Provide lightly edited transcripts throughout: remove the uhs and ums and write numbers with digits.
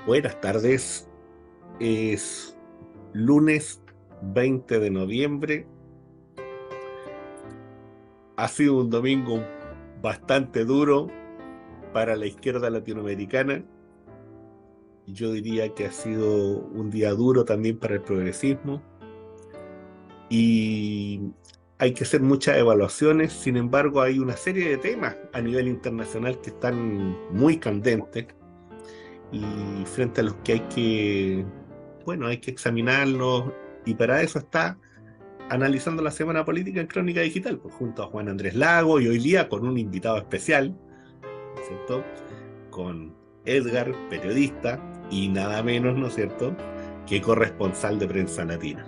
Buenas tardes, es lunes 20 de noviembre. Ha sido un domingo bastante duro para la izquierda latinoamericana. Yo diría que ha sido un día duro también para el progresismo y hay que hacer muchas evaluaciones. Sin embargo, hay una serie de temas a nivel internacional que están muy candentes y frente a los que hay que examinarlos, y para eso está analizando la semana política en Crónica Digital, pues, junto a Juan Andrés Lago y hoy día con un invitado especial, ¿no es cierto? Con Edgar, periodista, y nada menos, ¿no es cierto?, que corresponsal de Prensa Latina.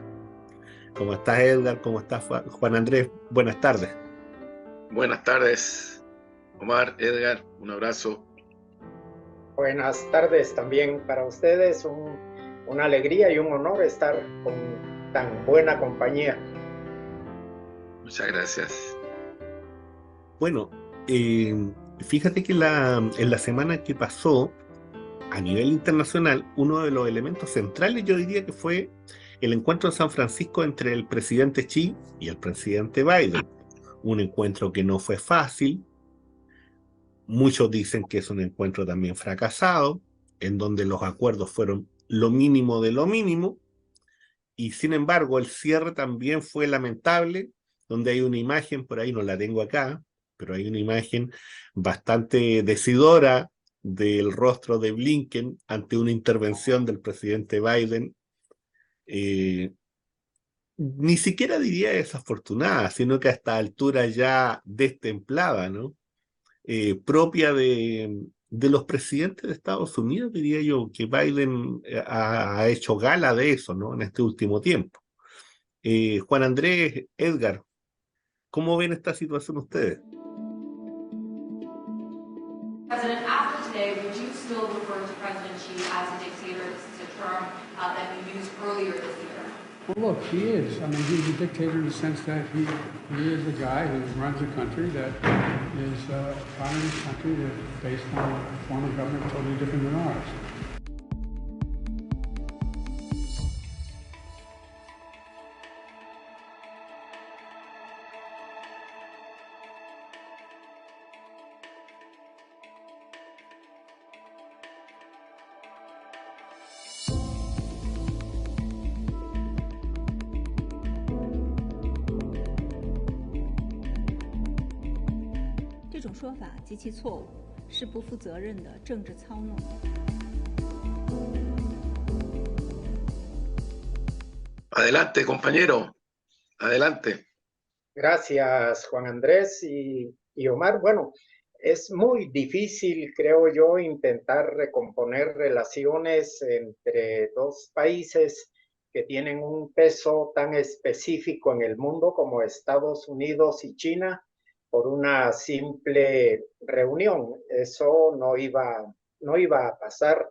¿Cómo estás, Edgar? ¿Cómo estás, Juan Andrés? Buenas tardes. Buenas tardes, Omar, Edgar, un abrazo. Buenas tardes también para ustedes, una alegría y un honor estar con tan buena compañía. Muchas gracias. Bueno, fíjate que en la semana que pasó, a nivel internacional, uno de los elementos centrales yo diría que fue el encuentro de San Francisco entre el presidente Xi y el presidente Biden. Un encuentro que no fue fácil. Muchos dicen que es un encuentro también fracasado, en donde los acuerdos fueron lo mínimo de lo mínimo, y sin embargo el cierre también fue lamentable, donde hay una imagen, por ahí no la tengo acá, pero hay una imagen bastante decidora del rostro de Blinken ante una intervención del presidente Biden, eh, ni siquiera diría desafortunada, sino que a esta altura ya destemplada, ¿no? Propia de los presidentes de Estados Unidos, diría yo, que Biden ha hecho gala de eso, ¿no? En este último tiempo. Juan Andrés, Edgar, ¿cómo ven esta situación ustedes? President, after today, would you still refer to President Xi as a dictator? This is a term that you used earlier this year. Well, look, he is. I mean, he's a dictator in the sense that he is the guy who runs a country that is a communist country that's based on a form of government totally different than ours. Adelante, compañero, adelante. Gracias, Juan Andrés y Omar. Bueno, es muy difícil, creo yo, intentar recomponer relaciones entre dos países que tienen un peso tan específico en el mundo como Estados Unidos y China por una simple reunión. Eso no iba a pasar,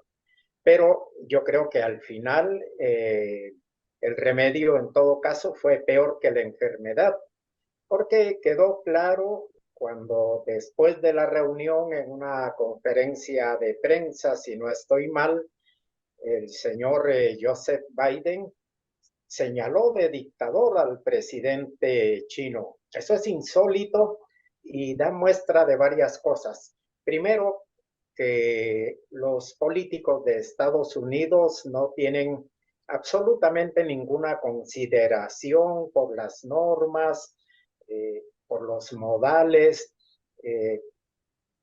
pero yo creo que al final el remedio en todo caso fue peor que la enfermedad, porque quedó claro cuando después de la reunión en una conferencia de prensa, si no estoy mal, el señor Joseph Biden señaló de dictador al presidente chino. Eso es insólito y da muestra de varias cosas. Primero, que los políticos de Estados Unidos no tienen absolutamente ninguna consideración por las normas, por los modales, eh,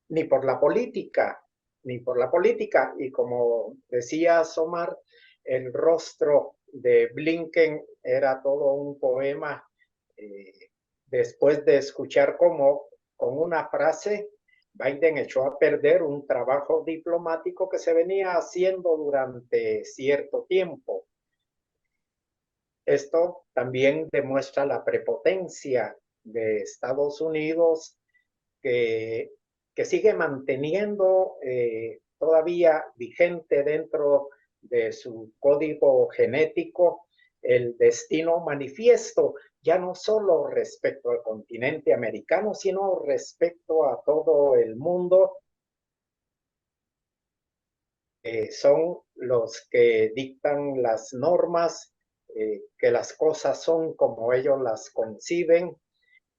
ni por la política, ni por la política. Y como decía Omar, el rostro de Blinken era todo un poema, después de escuchar cómo con una frase Biden echó a perder un trabajo diplomático que se venía haciendo durante cierto tiempo. Esto también demuestra la prepotencia de Estados Unidos, que, que sigue manteniendo todavía vigente dentro de su código genético el destino manifiesto, ya no solo respecto al continente americano, sino respecto a todo el mundo. son los que dictan las normas, que las cosas son como ellos las conciben,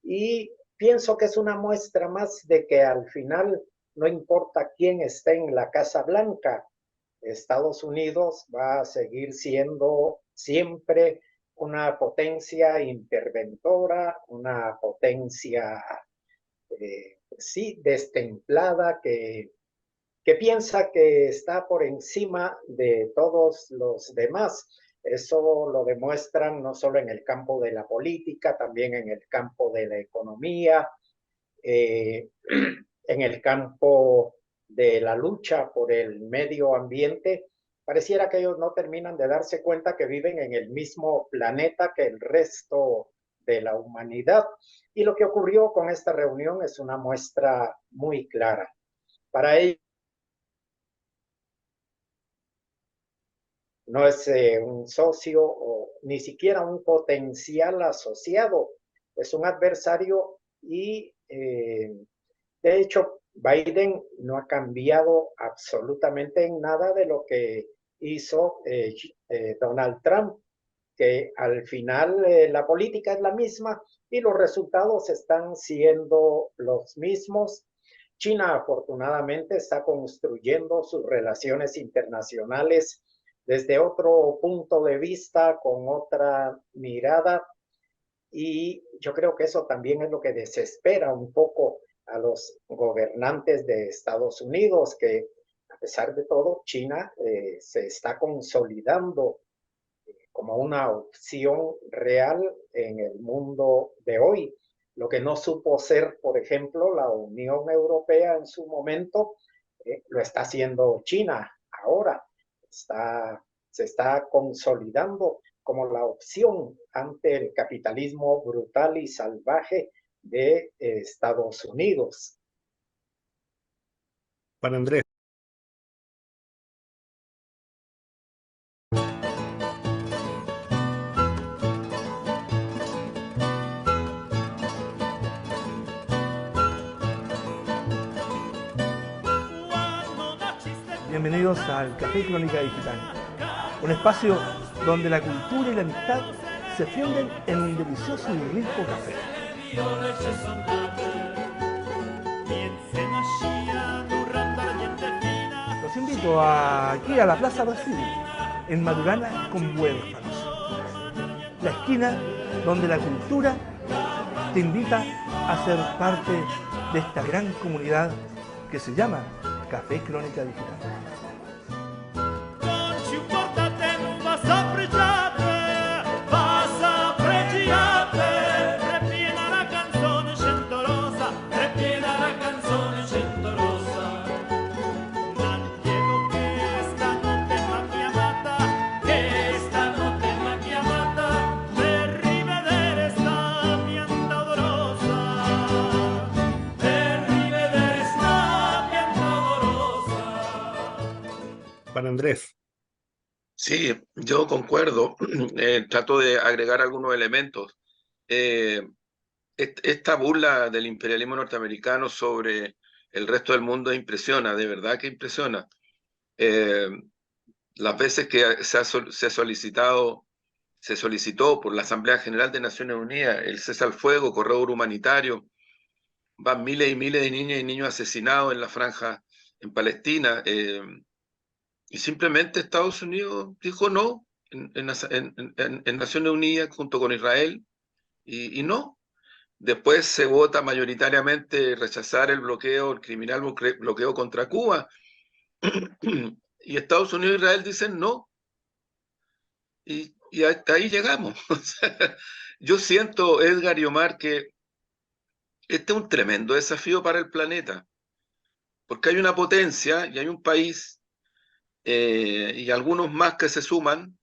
y pienso que es una muestra más de que al final no importa quién esté en la Casa Blanca, Estados Unidos va a seguir siendo siempre una potencia interventora, una potencia, sí, destemplada, que piensa que está por encima de todos los demás. Eso lo demuestran no solo en el campo de la política, también en el campo de la economía, en el campo de la lucha por el medio ambiente. Pareciera que ellos no terminan de darse cuenta que viven en el mismo planeta que el resto de la humanidad. Y lo que ocurrió con esta reunión es una muestra muy clara. Para ellos no es un socio o ni siquiera un potencial asociado, es un adversario y de hecho Biden no ha cambiado absolutamente en nada de lo que hizo Donald Trump, que al final la política es la misma y los resultados están siendo los mismos. China afortunadamente está construyendo sus relaciones internacionales desde otro punto de vista, con otra mirada, y yo creo que eso también es lo que desespera un poco a los gobernantes de Estados Unidos, que a pesar de todo, China se está consolidando como una opción real en el mundo de hoy. Lo que no supo ser, por ejemplo, la Unión Europea en su momento, lo está haciendo China ahora. Se está consolidando como la opción ante el capitalismo brutal y salvaje de Estados Unidos. Para Andrés. Bienvenidos al Café Crónica Digital, un espacio donde la cultura y la amistad se funden en un delicioso y rico café. Los invito aquí a la Plaza Brasil, en Madurana con Huérfanos, la esquina donde la cultura te invita a ser parte de esta gran comunidad que se llama Café Crónica Digital. Para Andrés. Sí, yo concuerdo. Trato de agregar algunos elementos. Esta burla del imperialismo norteamericano sobre el resto del mundo impresiona, de verdad que impresiona. Las veces que se solicitó por la Asamblea General de Naciones Unidas el cese al fuego, corredor humanitario, van miles y miles de niñas y niños asesinados en la franja en Palestina, y simplemente Estados Unidos dijo no en Naciones Unidas junto con Israel, y no. Después se vota mayoritariamente rechazar el criminal bloqueo contra Cuba, y Estados Unidos e Israel dicen no, y hasta ahí llegamos. Yo siento, Edgar y Omar, que este es un tremendo desafío para el planeta, porque hay una potencia y hay un país y algunos más que se suman,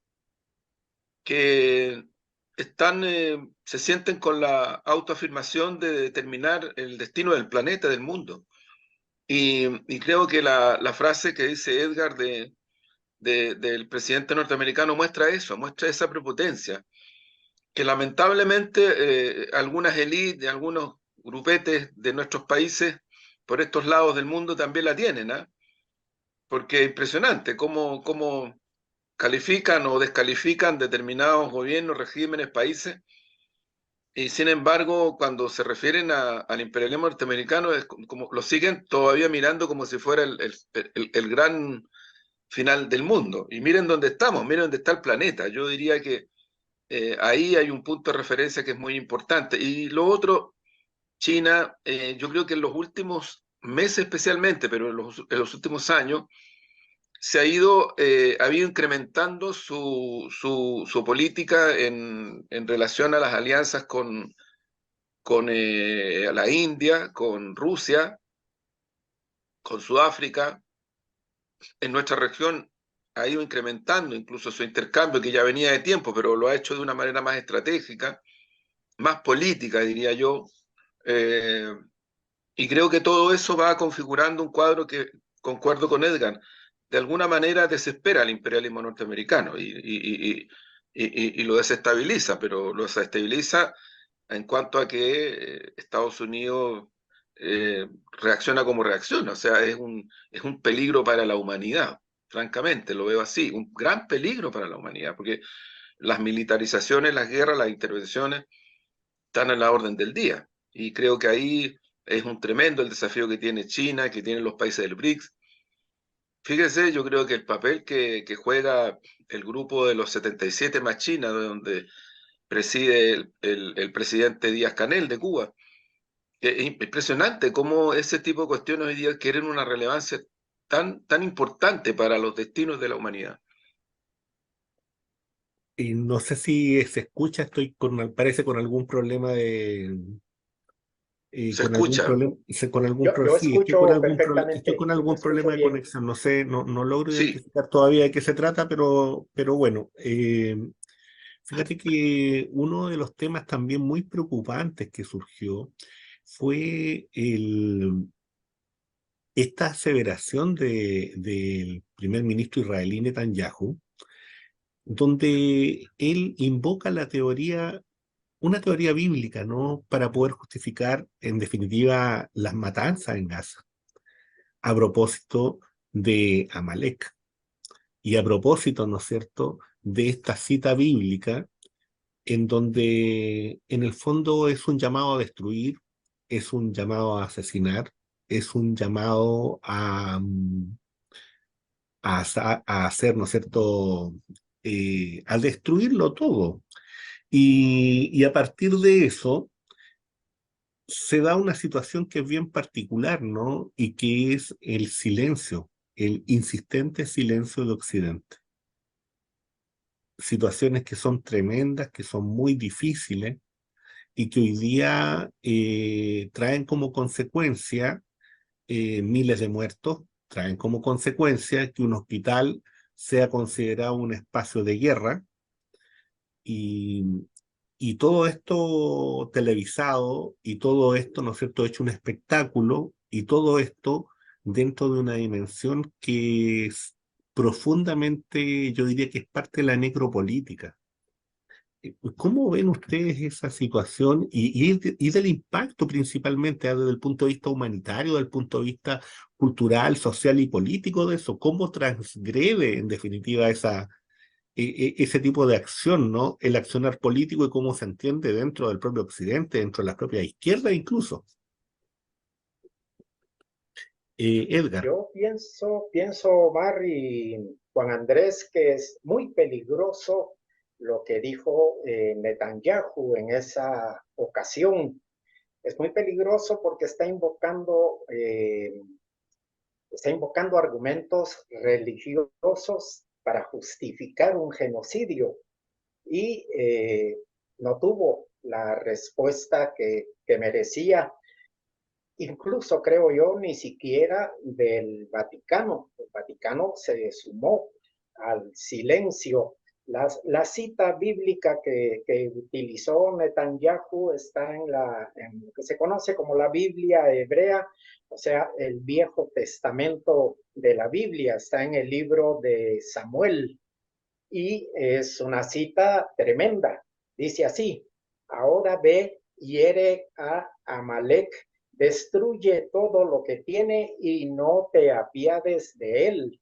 que se sienten con la autoafirmación de determinar el destino del planeta, del mundo. Y creo que la frase que dice Edgar del presidente norteamericano muestra eso, muestra esa prepotencia, que lamentablemente algunas élites, algunos grupetes de nuestros países por estos lados del mundo también la tienen, ¿eh? porque es impresionante cómo califican o descalifican determinados gobiernos, regímenes, países, y sin embargo, cuando se refieren al imperialismo norteamericano, es como lo siguen todavía mirando como si fuera el gran final del mundo. Y miren dónde estamos, miren dónde está el planeta. Yo diría que ahí hay un punto de referencia que es muy importante. Y lo otro, China, yo creo que en los últimos meses especialmente, pero en los últimos años, ha ido incrementando su política en relación a las alianzas con la India, con Rusia, con Sudáfrica. En nuestra región ha ido incrementando incluso su intercambio, que ya venía de tiempo, pero lo ha hecho de una manera más estratégica, más política, diría yo. Eh, y creo que todo eso va configurando un cuadro que, concuerdo con Edgar, de alguna manera desespera al imperialismo norteamericano y lo desestabiliza, pero lo desestabiliza en cuanto a que Estados Unidos reacciona como reacciona. O sea, es un peligro para la humanidad, francamente, lo veo así, un gran peligro para la humanidad, porque las militarizaciones, las guerras, las intervenciones están a la orden del día. Y creo que ahí es un tremendo el desafío que tiene China, que tienen los países del BRICS. Fíjese, yo creo que el papel que juega el grupo de los 77 más China, donde preside el presidente Díaz-Canel de Cuba, es impresionante cómo ese tipo de cuestiones hoy día adquieren una relevancia tan importante para los destinos de la humanidad. Y no sé si se escucha, estoy parece con algún problema Se escucha. Yo sí, escucho estoy perfectamente, con lo algún escucho problema de bien. conexión, no sé, no logro Sí, identificar todavía de qué se trata, pero bueno, fíjate que uno de los temas también muy preocupantes que surgió fue esta aseveración del primer ministro israelí Netanyahu, donde él invoca una teoría bíblica, ¿no? Para poder justificar, en definitiva, las matanzas en Gaza, a propósito de Amalek y a propósito, ¿no es cierto?, de esta cita bíblica en donde en el fondo es un llamado a destruir, es un llamado a asesinar, es un llamado a hacer, ¿no es cierto?, a destruirlo todo. Y a partir de eso se da una situación que es bien particular, ¿no? Y que es el silencio, el insistente silencio de Occidente. Situaciones que son tremendas, que son muy difíciles y que hoy día traen como consecuencia miles de muertos, traen como consecuencia que un hospital sea considerado un espacio de guerra y, y todo esto televisado y todo esto, ¿no es cierto?, hecho un espectáculo y todo esto dentro de una dimensión que es profundamente, yo diría que es parte de la necropolítica. ¿Cómo ven ustedes esa situación y del impacto principalmente desde el punto de vista humanitario, desde el punto de vista cultural, social y político de eso? ¿Cómo transgrede en definitiva ese tipo de acción, ¿no? El accionar político y cómo se entiende dentro del propio Occidente, dentro de la propia izquierda incluso? Edgar. Yo pienso, Mar y Juan Andrés, que es muy peligroso lo que dijo Netanyahu en esa ocasión. Es muy peligroso porque está invocando argumentos religiosos para justificar un genocidio y no tuvo la respuesta que merecía. Incluso creo yo, ni siquiera del Vaticano. El Vaticano se sumó al silencio. La cita bíblica que utilizó Netanyahu está en lo que se conoce como la Biblia hebrea, o sea, el Viejo Testamento de la Biblia, está en el libro de Samuel y es una cita tremenda. Dice así: ahora ve, hiere a Amalek destruye todo lo que tiene y no te apiades de él.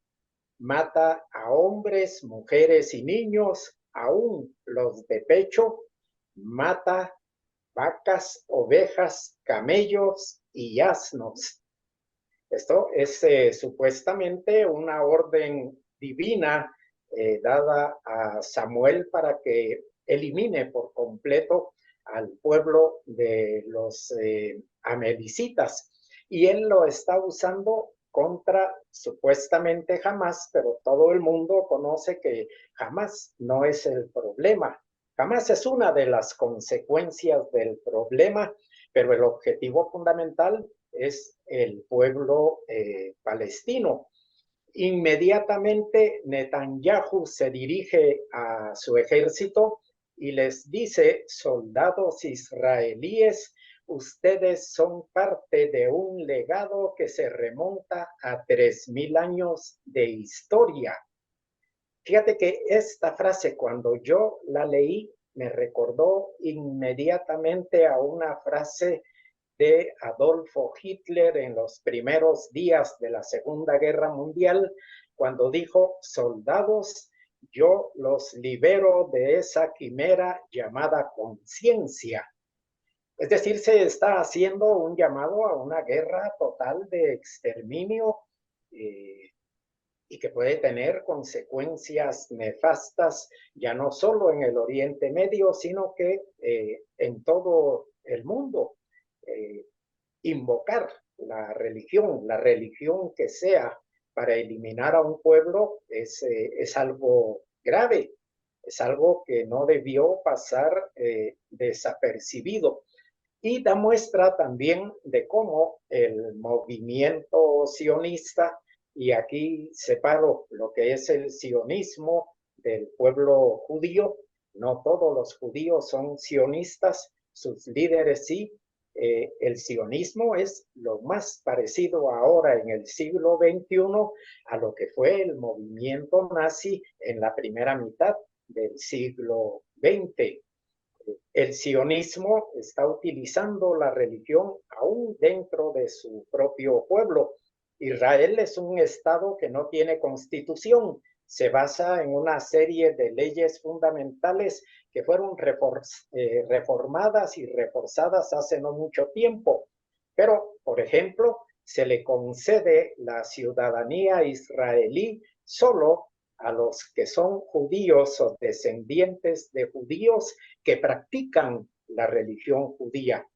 Mata a hombres, mujeres y niños, aún los de pecho, mata vacas, ovejas, camellos y asnos. Esto es supuestamente una orden divina dada a Samuel para que elimine por completo al pueblo de los amalecitas. Y él lo está usando contra supuestamente Hamás, pero todo el mundo conoce que Hamás no es el problema. Hamás es una de las consecuencias del problema, pero el objetivo fundamental es el pueblo palestino. Inmediatamente Netanyahu se dirige a su ejército y les dice: soldados israelíes, ustedes son parte de un legado que se remonta a 3000 años de historia. Fíjate que esta frase, cuando yo la leí, me recordó inmediatamente a una frase de Adolfo Hitler en los primeros días de la Segunda Guerra Mundial, cuando dijo: soldados, yo los libero de esa quimera llamada conciencia. Es decir, se está haciendo un llamado a una guerra total de exterminio y que puede tener consecuencias nefastas, ya no solo en el Oriente Medio, sino que en todo el mundo. Invocar la religión que sea, para eliminar a un pueblo es algo grave, es algo que no debió pasar desapercibido. Y da muestra también de cómo el movimiento sionista, y aquí separo lo que es el sionismo del pueblo judío, no todos los judíos son sionistas, sus líderes sí. El sionismo es lo más parecido ahora en el siglo XXI a lo que fue el movimiento nazi en la primera mitad del siglo XX. El sionismo está utilizando la religión aún dentro de su propio pueblo. Israel es un estado que no tiene constitución, se basa en una serie de leyes fundamentales que fueron reformadas y reforzadas hace no mucho tiempo. Pero, por ejemplo, se le concede la ciudadanía israelí solo a los que son judíos o descendientes de judíos que practican la religión judía.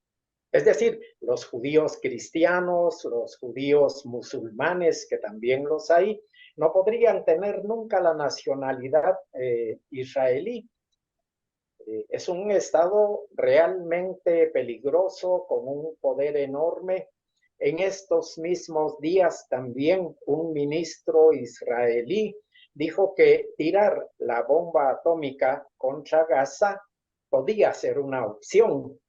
Es decir, los judíos cristianos, los judíos musulmanes, que también los hay, no podrían tener nunca la nacionalidad israelí. Es un estado realmente peligroso, con un poder enorme. En estos mismos días también un ministro israelí dijo que tirar la bomba atómica contra Gaza podía ser una opción.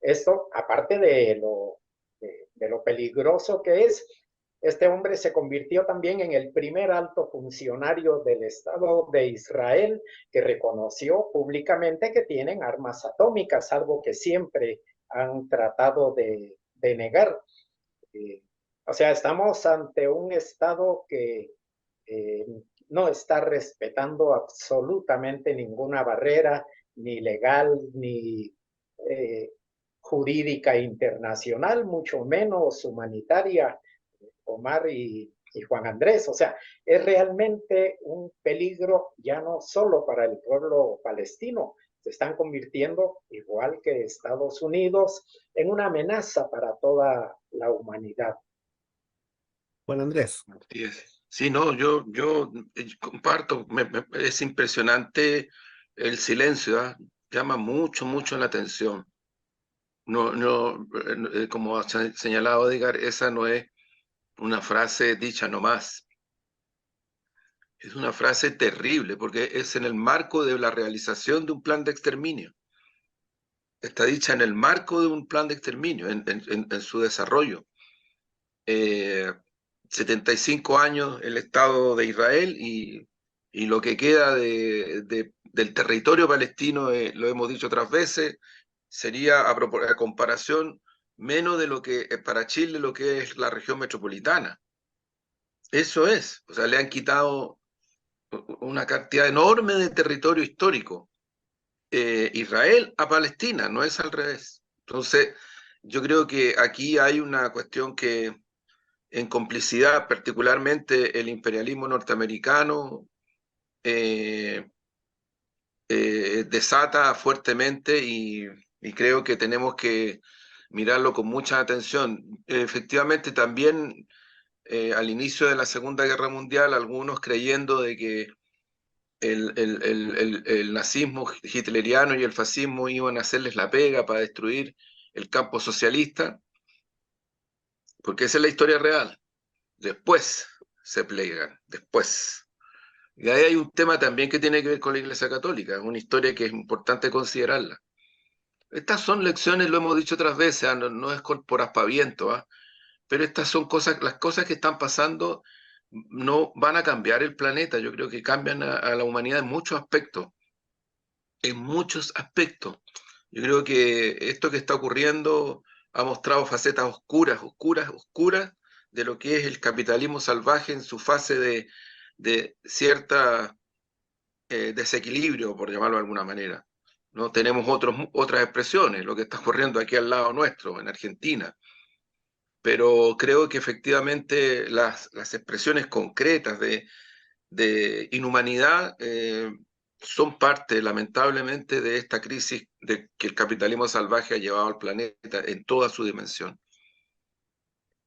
Esto, aparte de lo peligroso que es, este hombre se convirtió también en el primer alto funcionario del Estado de Israel que reconoció públicamente que tienen armas atómicas, algo que siempre han tratado de negar. O sea, estamos ante un Estado que no está respetando absolutamente ninguna barrera, ni legal, ni jurídica internacional, mucho menos humanitaria, Omar y Juan Andrés. O sea, es realmente un peligro ya no solo para el pueblo palestino, se están convirtiendo, igual que Estados Unidos, en una amenaza para toda la humanidad. Juan Andrés. Sí, no, yo comparto, es impresionante el silencio, ¿eh? Llama mucho la atención. No, como ha señalado Edgar, esa no es una frase dicha nomás. Es una frase terrible, porque es en el marco de la realización de un plan de exterminio. Está dicha en el marco de un plan de exterminio, en su desarrollo. 75 años el Estado de Israel y lo que queda del territorio palestino, lo hemos dicho otras veces, sería a comparación menos de lo que para Chile lo que es la región metropolitana. Eso es, o sea, le han quitado una cantidad enorme de territorio histórico. Israel a Palestina, no es al revés. Entonces, yo creo que aquí hay una cuestión que en complicidad, particularmente el imperialismo norteamericano, desata fuertemente y creo que tenemos que mirarlo con mucha atención. Efectivamente, también al inicio de la Segunda Guerra Mundial, algunos creyendo de que el nazismo hitleriano y el fascismo iban a hacerles la pega para destruir el campo socialista, porque esa es la historia real. Después se plegan, después. Y ahí hay un tema también que tiene que ver con la Iglesia Católica, es una historia que es importante considerarla. Estas son lecciones, lo hemos dicho otras veces, no es por aspaviento, pero estas son cosas, las cosas que están pasando no van a cambiar el planeta, yo creo que cambian a la humanidad en muchos aspectos, en muchos aspectos. Yo creo que esto que está ocurriendo ha mostrado facetas oscuras, oscuras, oscuras de lo que es el capitalismo salvaje en su fase de cierta desequilibrio, por llamarlo de alguna manera. ¿No? Tenemos otras expresiones, lo que está ocurriendo aquí al lado nuestro, en Argentina. Pero creo que efectivamente las expresiones concretas de inhumanidad son parte, lamentablemente, de esta crisis que el capitalismo salvaje ha llevado al planeta en toda su dimensión.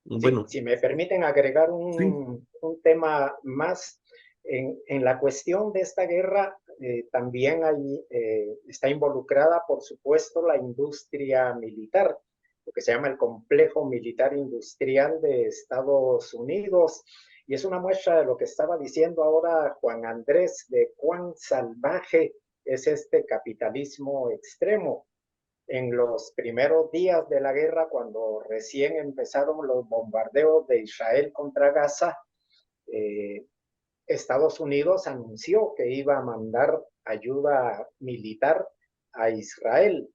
Bueno, si me permiten agregar sí. un tema más, en la cuestión de esta guerra también está involucrada, por supuesto, la industria militar, lo que se llama el complejo militar industrial de Estados Unidos. Y es una muestra de lo que estaba diciendo ahora Juan Andrés, de cuán salvaje es este capitalismo extremo. En los primeros días de la guerra, cuando recién empezaron los bombardeos de Israel contra Gaza, Estados Unidos anunció que iba a mandar ayuda militar a Israel.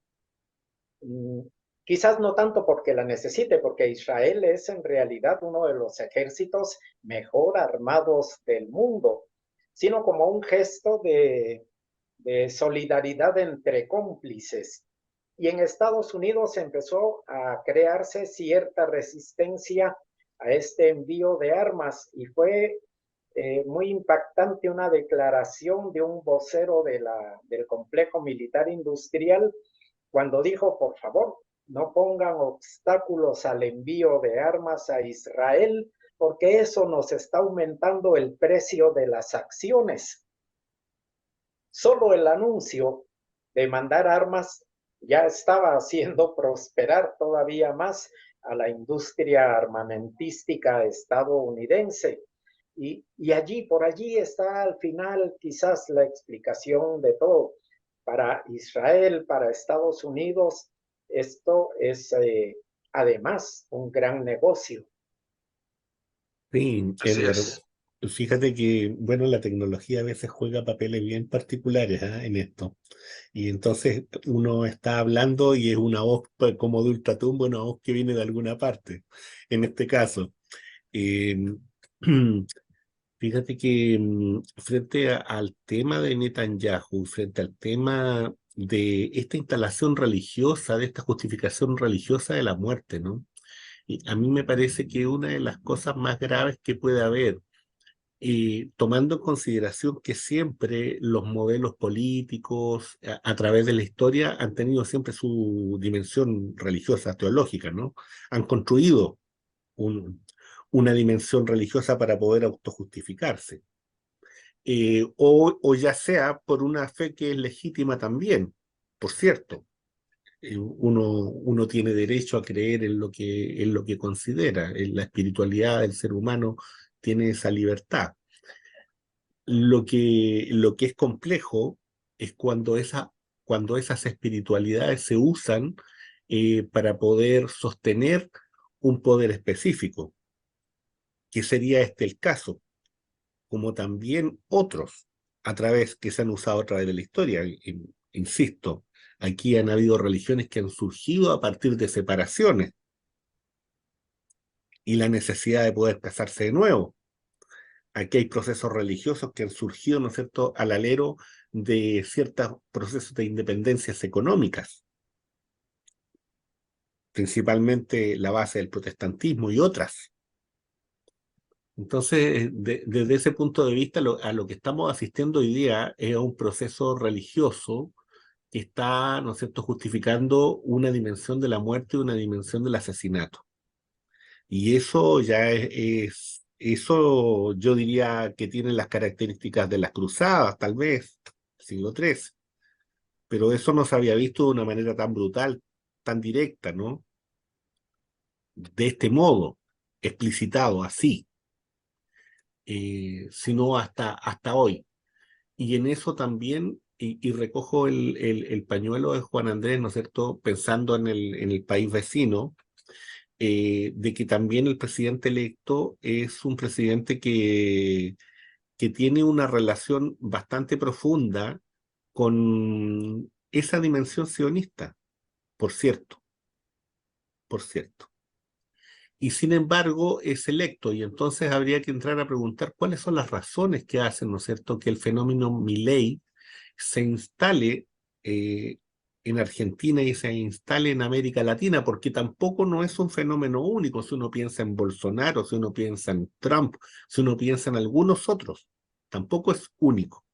Quizás no tanto porque la necesite, porque Israel es en realidad uno de los ejércitos mejor armados del mundo, sino como un gesto de solidaridad entre cómplices. Y en Estados Unidos empezó a crearse cierta resistencia a este envío de armas y fue muy impactante una declaración de un vocero del complejo militar industrial cuando dijo, por favor, no pongan obstáculos al envío de armas a Israel porque eso nos está aumentando el precio de las acciones. Solo el anuncio de mandar armas ya estaba haciendo prosperar todavía más a la industria armamentística estadounidense. Y allí, por allí está al final quizás la explicación de todo. Para Israel, para Estados Unidos, esto es además un gran negocio. Sí, Así Edgar, es. fíjate que, bueno, la tecnología a veces juega papeles bien particulares en esto. Y entonces uno está hablando y es una voz como de ultratumbo, una voz que viene de alguna parte, en este caso. Eh, Fíjate que frente al tema de Netanyahu, frente al tema de esta instalación religiosa, de esta justificación religiosa de la muerte, ¿no? Y a mí me parece que una de las cosas más graves que puede haber, tomando en consideración que siempre los modelos políticos a través de la historia han tenido siempre su dimensión religiosa, teológica, ¿no? Han construido una dimensión religiosa para poder autojustificarse. O ya sea por una fe que es legítima también, por cierto. Uno tiene derecho a creer en lo que considera, en la espiritualidad del ser humano tiene esa libertad. Lo que es complejo es cuando esas espiritualidades se usan para poder sostener un poder específico, que sería este el caso, como también otros que se han usado a través de la historia. Insisto, aquí han habido religiones que han surgido a partir de separaciones y la necesidad de poder casarse de nuevo. Aquí hay procesos religiosos que han surgido, ¿no es cierto?, al alero de ciertos procesos de independencias económicas, principalmente la base del protestantismo y otras. Entonces, desde ese punto de vista, a lo que estamos asistiendo hoy día es a un proceso religioso que está, ¿no es cierto?, justificando una dimensión de la muerte y una dimensión del asesinato. Y eso ya eso yo diría que tiene las características de las cruzadas, tal vez, siglo XIII, pero eso no se había visto de una manera tan brutal, tan directa, ¿no? De este modo, explicitado así, sino hasta hoy. Y en eso también, y recojo el pañuelo de Juan Andrés, ¿no es cierto?, pensando en el país vecino, de que también el presidente electo es un presidente que tiene una relación bastante profunda con esa dimensión sionista, por cierto, por cierto. Y sin embargo es electo, y entonces habría que entrar a preguntar cuáles son las razones que hacen, ¿no es cierto?, que el fenómeno Milei se instale en Argentina y se instale en América Latina, porque tampoco no es un fenómeno único. Si uno piensa en Bolsonaro, si uno piensa en Trump, si uno piensa en algunos otros, tampoco es único.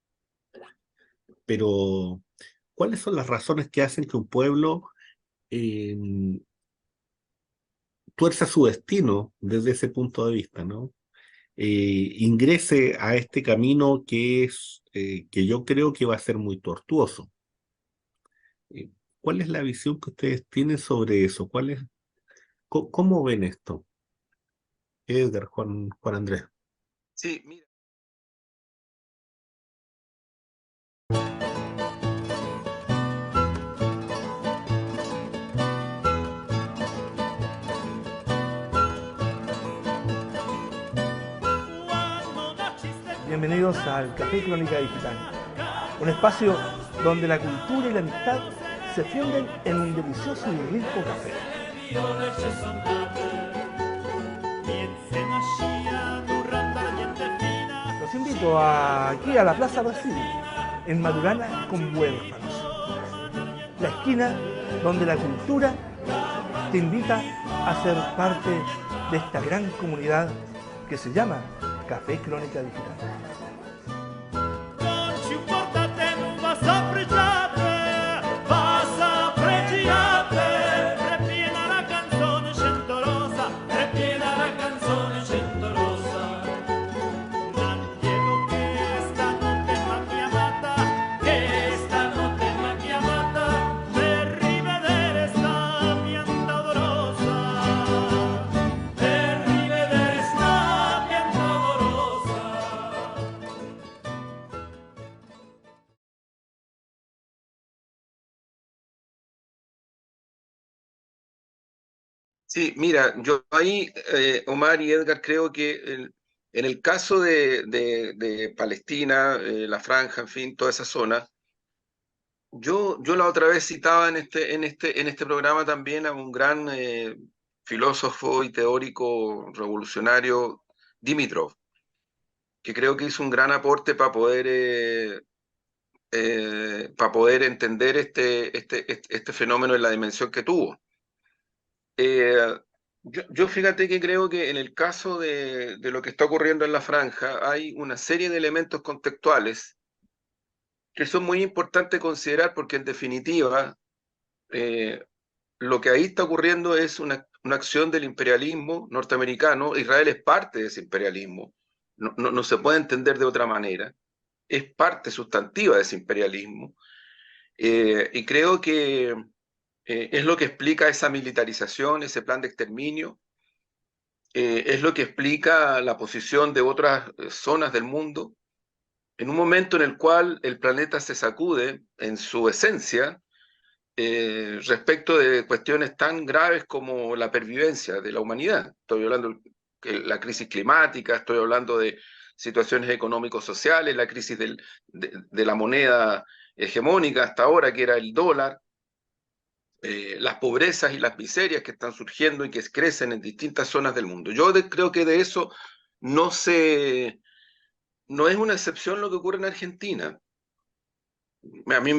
Pero, ¿cuáles son las razones que hacen que un pueblo tuerza su destino desde ese punto de vista, ¿no? Ingrese a este camino que yo creo que va a ser muy tortuoso. ¿Cuál es la visión que ustedes tienen sobre eso? ¿Cómo ven esto? Edgar, Juan Andrés. Sí, mira. Bienvenidos al Café Crónica Digital, un espacio donde la cultura y la amistad se funden en un delicioso y rico café. Los invito aquí a la Plaza Brasil, en Madurana con Huérfanos, la esquina donde la cultura te invita a ser parte de esta gran comunidad que se llama Café Crónica Digital. Sí, mira, yo ahí, Omar y Edgar, creo que en el caso de Palestina, la Franja, en fin, toda esa zona, yo la otra vez citaba en este programa también a un gran filósofo y teórico revolucionario, Dimitrov, que creo que hizo un gran aporte para poder entender este fenómeno en la dimensión que tuvo. Yo fíjate que creo que en el caso de lo que está ocurriendo en la franja hay una serie de elementos contextuales que son muy importantes considerar porque en definitiva lo que ahí está ocurriendo es una acción del imperialismo norteamericano. Israel es parte de ese imperialismo, no se puede entender de otra manera, es parte sustantiva de ese imperialismo y creo que es lo que explica esa militarización, ese plan de exterminio, es lo que explica la posición de otras zonas del mundo, en un momento en el cual el planeta se sacude en su esencia respecto de cuestiones tan graves como la pervivencia de la humanidad. Estoy hablando de la crisis climática, estoy hablando de situaciones económicos sociales, la crisis de la moneda hegemónica hasta ahora, que era el dólar. las pobrezas y las miserias que están surgiendo y que crecen en distintas zonas del mundo. Yo creo que de eso no es una excepción lo que ocurre en Argentina. A mí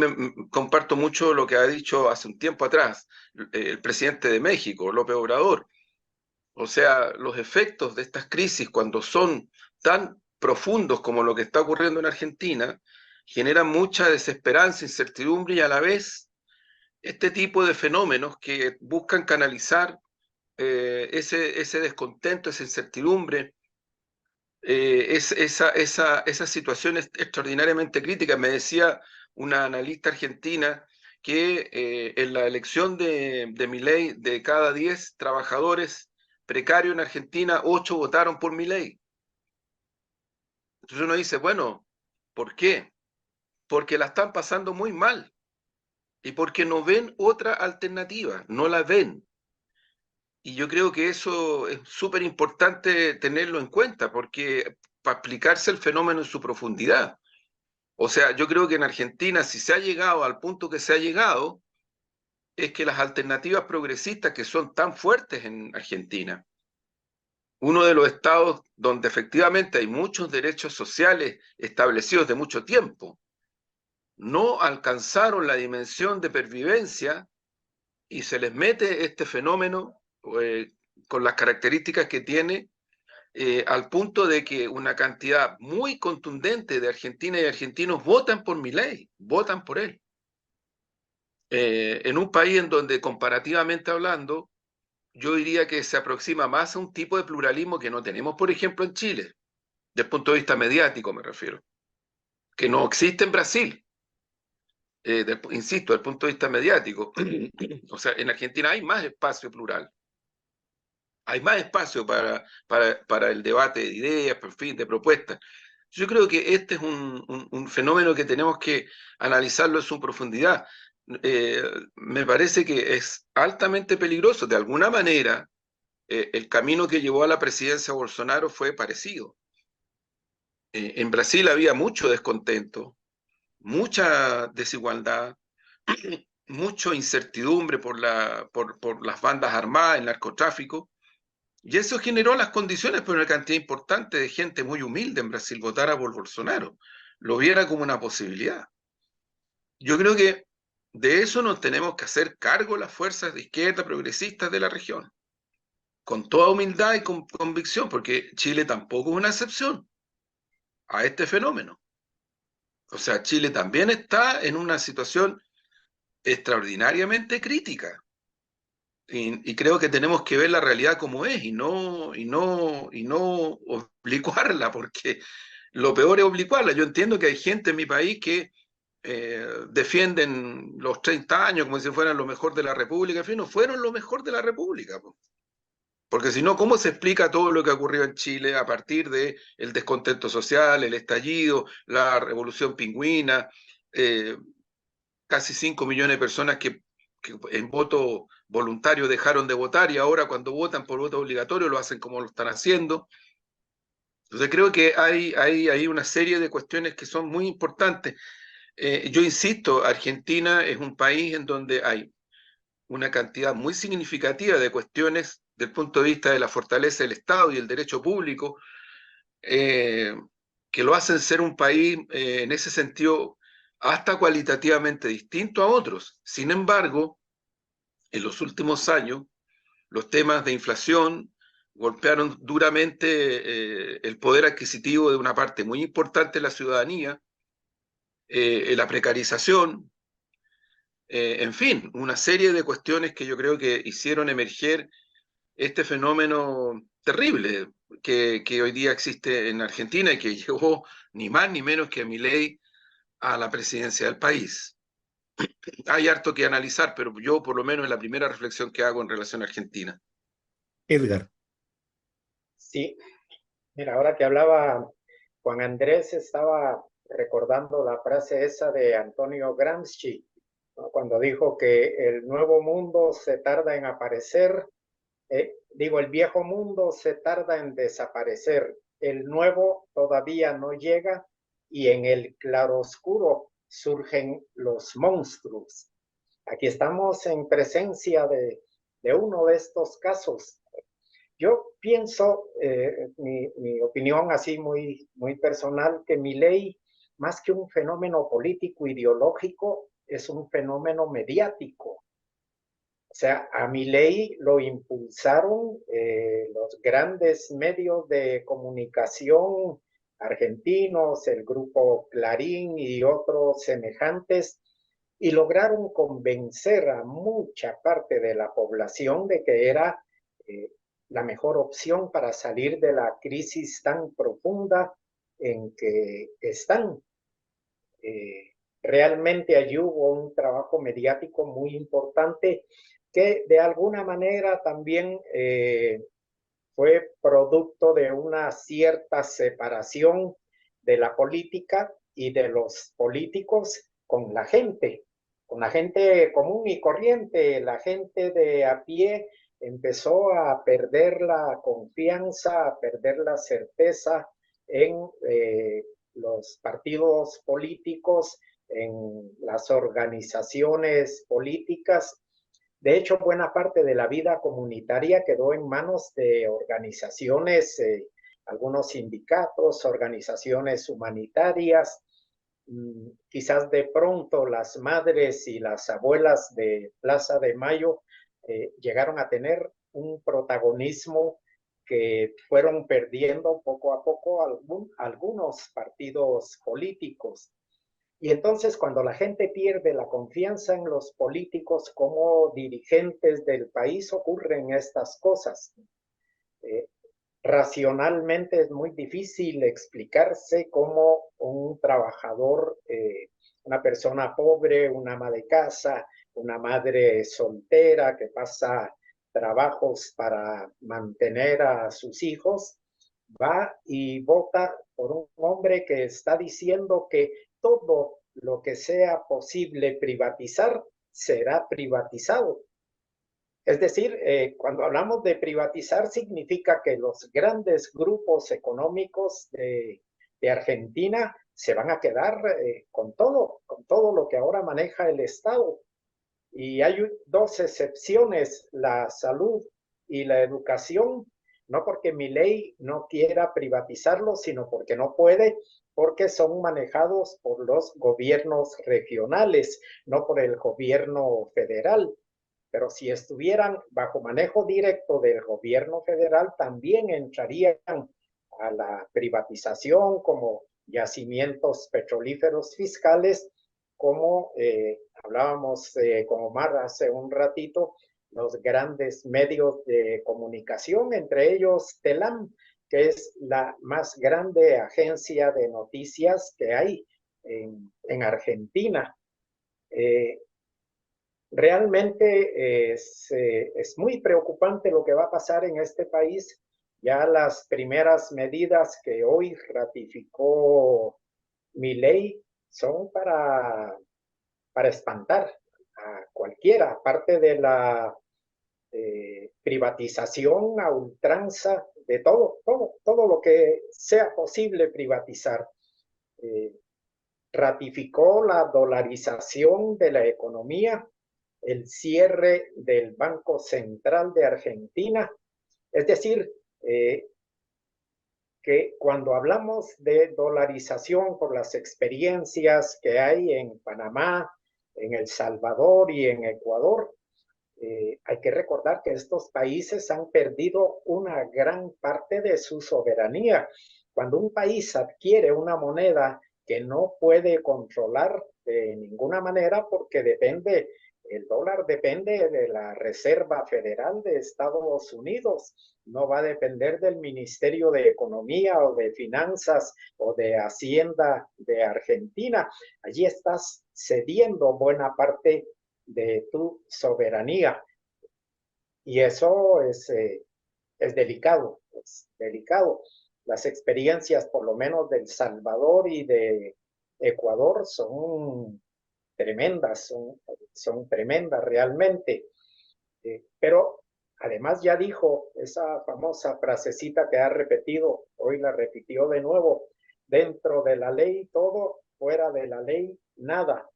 comparto mucho lo que ha dicho hace un tiempo atrás el presidente de México, López Obrador. O sea, los efectos de estas crisis, cuando son tan profundos como lo que está ocurriendo en Argentina, generan mucha desesperanza, incertidumbre y a la vez este tipo de fenómenos que buscan canalizar ese descontento, esa incertidumbre, esa situación extraordinariamente crítica. Me decía una analista argentina que en la elección de Milei, de cada 10 trabajadores precarios en Argentina, 8 votaron por Milei. Entonces uno dice, bueno, ¿por qué? Porque la están pasando muy mal y porque no ven otra alternativa, no la ven. Y yo creo que eso es súper importante tenerlo en cuenta, porque para explicarse el fenómeno en su profundidad. O sea, yo creo que en Argentina, si se ha llegado al punto que se ha llegado, es que las alternativas progresistas que son tan fuertes en Argentina, uno de los estados donde efectivamente hay muchos derechos sociales establecidos de mucho tiempo, no alcanzaron la dimensión de pervivencia y se les mete este fenómeno con las características que tiene, al punto de que una cantidad muy contundente de argentinas y argentinos votan por Milei, votan por él. En un país en donde comparativamente hablando, yo diría que se aproxima más a un tipo de pluralismo que no tenemos, por ejemplo, en Chile, desde el punto de vista mediático me refiero, que no existe en Brasil, insisto, desde el punto de vista mediático. O sea, en Argentina hay más espacio plural. Hay más espacio para el debate de ideas, en fin, de propuestas. Yo creo que este es un fenómeno que tenemos que analizarlo en su profundidad. Me parece que es altamente peligroso. De alguna manera, el camino que llevó a la presidencia Bolsonaro fue parecido. En Brasil había mucho descontento, mucha desigualdad, mucha incertidumbre por las bandas armadas, el narcotráfico. Y eso generó las condiciones para una cantidad importante de gente muy humilde en Brasil votara por Bolsonaro, lo viera como una posibilidad. Yo creo que de eso nos tenemos que hacer cargo las fuerzas de izquierda progresistas de la región, con toda humildad y con convicción, porque Chile tampoco es una excepción a este fenómeno. O sea, Chile también está en una situación extraordinariamente crítica. Y creo que tenemos que ver la realidad como es y no oblicuarla, porque lo peor es oblicuarla. Yo entiendo que hay gente en mi país que defienden los 30 años como si fueran lo mejor de la República. En fin, no fueron lo mejor de la República. Porque si no, ¿cómo se explica todo lo que ha ocurrido en Chile a partir del descontento social, el estallido, la revolución pingüina, casi 5 millones de personas que en voto voluntario dejaron de votar y ahora cuando votan por voto obligatorio lo hacen como lo están haciendo? Entonces creo que hay una serie de cuestiones que son muy importantes. Yo insisto, Argentina es un país en donde hay una cantidad muy significativa de cuestiones del punto de vista de la fortaleza del Estado y el derecho público, que lo hacen ser un país en ese sentido hasta cualitativamente distinto a otros. Sin embargo, en los últimos años, los temas de inflación golpearon duramente el poder adquisitivo de una parte muy importante de la ciudadanía, la precarización, en fin, una serie de cuestiones que yo creo que hicieron emerger este fenómeno terrible que hoy día existe en Argentina y que llevó ni más ni menos que a Milei a la presidencia del país. Hay harto que analizar, pero yo por lo menos es la primera reflexión que hago en relación a Argentina. Edgar. Sí, mira, ahora que hablaba Juan Andrés, estaba recordando la frase esa de Antonio Gramsci, ¿no? Cuando dijo que el nuevo mundo se tarda en aparecer, el viejo mundo se tarda en desaparecer, el nuevo todavía no llega y en el claroscuro surgen los monstruos. aquí estamos en presencia de uno de estos casos. Yo pienso, mi opinión así muy personal, que Milei, más que un fenómeno político ideológico, es un fenómeno mediático. O sea, a Milei lo impulsaron los grandes medios de comunicación argentinos, el grupo Clarín y otros semejantes, y lograron convencer a mucha parte de la población de que era eh, la mejor opción para salir de la crisis tan profunda en que están. Eh, Realmente allí hubo un trabajo mediático muy importante que de alguna manera también fue producto de una cierta separación de la política y de los políticos con la gente común y corriente. La gente de a pie empezó a perder la confianza, a perder la certeza en los partidos políticos, en las organizaciones políticas. De hecho, buena parte de la vida comunitaria quedó en manos de organizaciones, algunos sindicatos, organizaciones humanitarias. Quizás de pronto las madres y las abuelas de Plaza de Mayo llegaron a tener un protagonismo que fueron perdiendo poco a poco algunos partidos políticos. Y entonces cuando la gente pierde la confianza en los políticos como dirigentes del país, ocurren estas cosas. Eh, Racionalmente es muy difícil explicarse cómo un trabajador, una persona pobre, una ama de casa, una madre soltera que pasa trabajos para mantener a sus hijos, va y vota por un hombre que está diciendo que todo lo que sea posible privatizar será privatizado. Es decir, cuando hablamos de privatizar significa que los grandes grupos económicos de Argentina se van a quedar con todo lo que ahora maneja el Estado. Y hay dos excepciones, la salud y la educación, no porque Milei no quiera privatizarlo, sino porque no puede, porque son manejados por los gobiernos regionales, no por el gobierno federal. Pero si estuvieran bajo manejo directo del gobierno federal, también entrarían a la privatización como yacimientos petrolíferos fiscales, como hablábamos con Omar hace un ratito, los grandes medios de comunicación, entre ellos Telam, que es la más grande agencia de noticias que hay en Argentina. Realmente es muy preocupante lo que va a pasar en este país. Ya las primeras medidas que hoy ratificó Milei son para espantar a cualquiera, aparte de la privatización a ultranza de todo lo que sea posible privatizar. Ratificó la dolarización de la economía, el cierre del Banco Central de Argentina. Es decir, que cuando hablamos de dolarización por las experiencias que hay en Panamá, en El Salvador y en Ecuador, hay que recordar que estos países han perdido una gran parte de su soberanía. Cuando un país adquiere una moneda que no puede controlar de ninguna manera porque el dólar depende de la Reserva Federal de Estados Unidos, no va a depender del Ministerio de Economía o de Finanzas o de Hacienda de Argentina. Allí estás cediendo buena parte de tu soberanía. Y eso es delicado, es delicado. Las experiencias, por lo menos de El Salvador y de Ecuador, son tremendas, son tremendas realmente. Pero además ya dijo esa famosa frasecita que ha repetido, hoy la repitió de nuevo, dentro de la ley todo, fuera de la ley nada.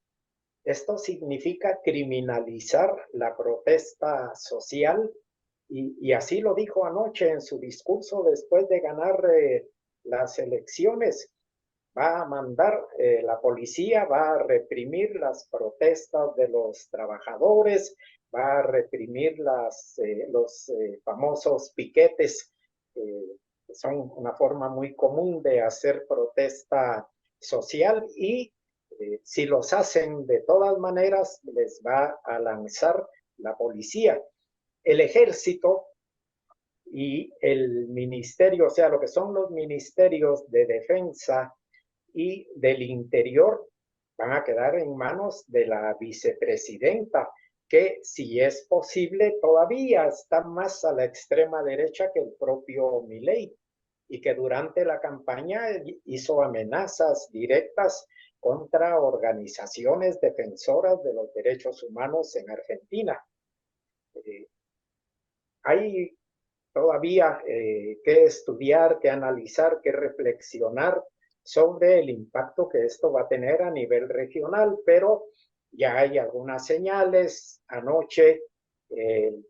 Esto significa criminalizar la protesta social y así lo dijo anoche en su discurso después de ganar las elecciones. Va a mandar, la policía va a reprimir las protestas de los trabajadores, va a reprimir los famosos piquetes, que son una forma muy común de hacer protesta social y si los hacen de todas maneras, les va a lanzar la policía. El ejército y el ministerio, o sea, lo que son los ministerios de defensa y del interior, van a quedar en manos de la vicepresidenta, que si es posible todavía está más a la extrema derecha que el propio Milei y que durante la campaña hizo amenazas directas contra organizaciones defensoras de los derechos humanos en Argentina. Hay todavía que estudiar, que analizar, que reflexionar sobre el impacto que esto va a tener a nivel regional, pero ya hay algunas señales. Anoche el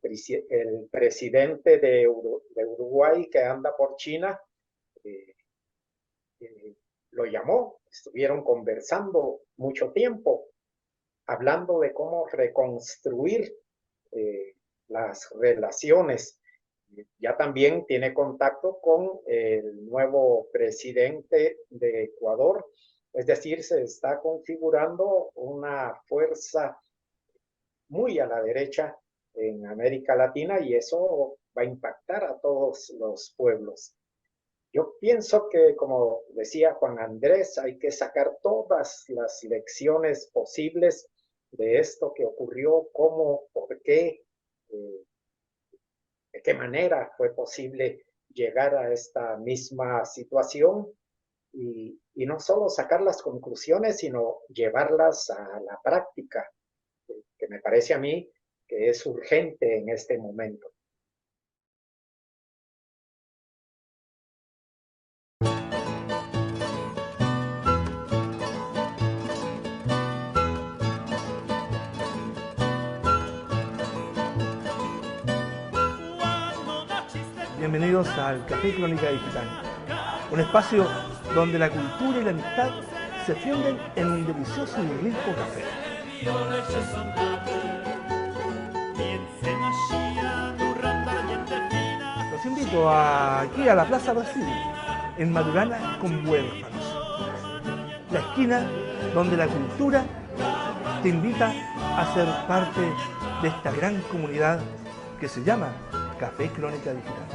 presidente de Uruguay que anda por China lo llamó, estuvieron conversando mucho tiempo, hablando de cómo reconstruir las relaciones. Ya también tiene contacto con el nuevo presidente de Ecuador, es decir, se está configurando una fuerza muy a la derecha en América Latina y eso va a impactar a todos los pueblos. Yo pienso que, como decía Juan Andrés, hay que sacar todas las lecciones posibles de esto que ocurrió, cómo, por qué, de qué manera fue posible llegar a esta misma situación y no solo sacar las conclusiones, sino llevarlas a la práctica, que me parece a mí que es urgente en este momento. Bienvenidos al Café Crónica Digital, un espacio donde la cultura y la amistad se funden en un delicioso y rico café. Los invito aquí a la Plaza Brasil, en Madurana con Huérfanos, la esquina donde la cultura te invita a ser parte de esta gran comunidad que se llama Café Crónica Digital.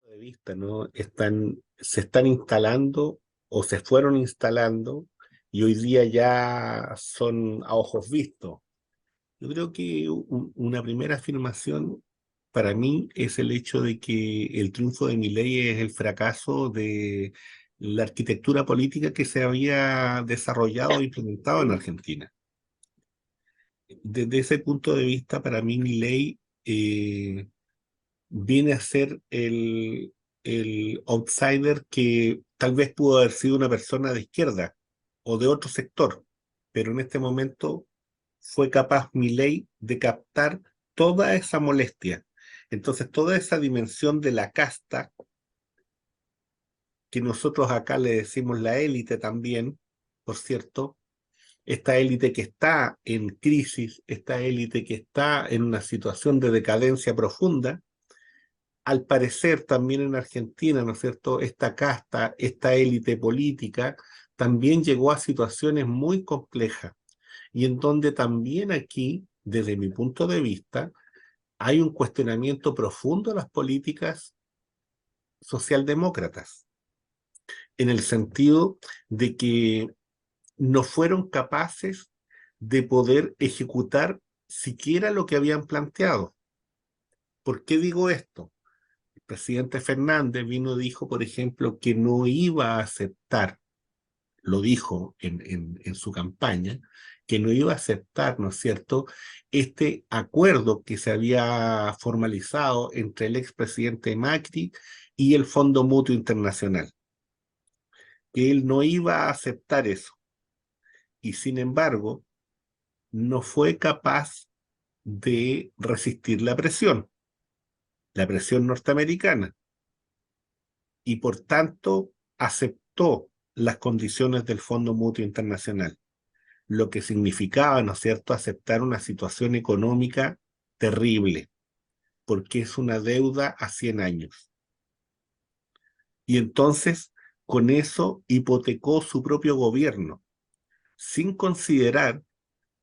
De vista, ¿no? Se están instalando o se fueron instalando y hoy día ya son a ojos vistos. Yo creo que una primera afirmación para mí es el hecho de que el triunfo de Milei es el fracaso de la arquitectura política que se había desarrollado e implementado en Argentina. Desde ese punto de vista, para mí Milei viene a ser el outsider que tal vez pudo haber sido una persona de izquierda o de otro sector, pero en este momento fue capaz Milei de captar toda esa molestia. Entonces, toda esa dimensión de la casta, que nosotros acá le decimos la élite también, por cierto, esta élite que está en crisis, esta élite que está en una situación de decadencia profunda, al parecer también en Argentina, ¿no es cierto?, esta casta, esta élite política, también llegó a situaciones muy complejas y en donde también aquí, desde mi punto de vista, hay un cuestionamiento profundo a las políticas socialdemócratas, en el sentido de que no fueron capaces de poder ejecutar siquiera lo que habían planteado. ¿Por qué digo esto? El presidente Fernández vino y dijo, por ejemplo, que no iba a aceptar, lo dijo en su campaña, que no iba a aceptar, ¿no es cierto?, este acuerdo que se había formalizado entre el expresidente Macri y el Fondo Mutuo Internacional, que él no iba a aceptar eso. Y sin embargo, no fue capaz de resistir la presión norteamericana, y por tanto aceptó las condiciones del Fondo Mutuo Internacional, lo que significaba, ¿no es cierto?, aceptar una situación económica terrible, porque es una deuda a 100 años. Y entonces, con eso hipotecó su propio gobierno, sin considerar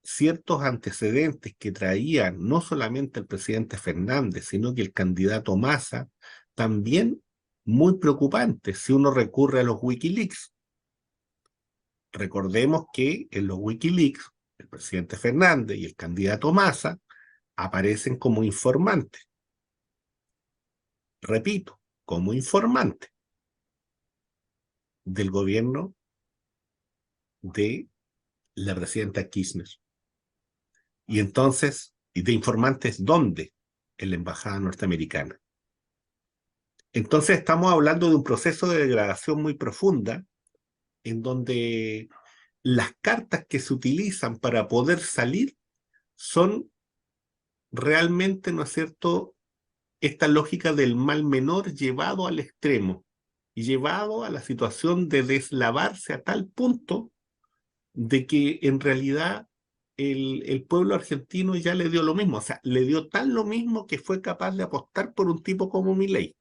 ciertos antecedentes que traían no solamente el presidente Fernández, sino que el candidato Massa, también muy preocupantes si uno recurre a los Wikileaks. Recordemos que en los Wikileaks el presidente Fernández y el candidato Massa aparecen como informantes. Repito, como informantes del gobierno de la presidenta Kirchner. Y entonces, ¿y de informantes dónde? En la embajada norteamericana. Entonces estamos hablando de un proceso de degradación muy profunda, en donde las cartas que se utilizan para poder salir son realmente, ¿no es cierto?, esta lógica del mal menor llevado al extremo y llevado a la situación de deslavarse a tal punto de que en realidad el pueblo argentino ya le dio lo mismo, o sea, le dio tan lo mismo que fue capaz de apostar por un tipo como Milei.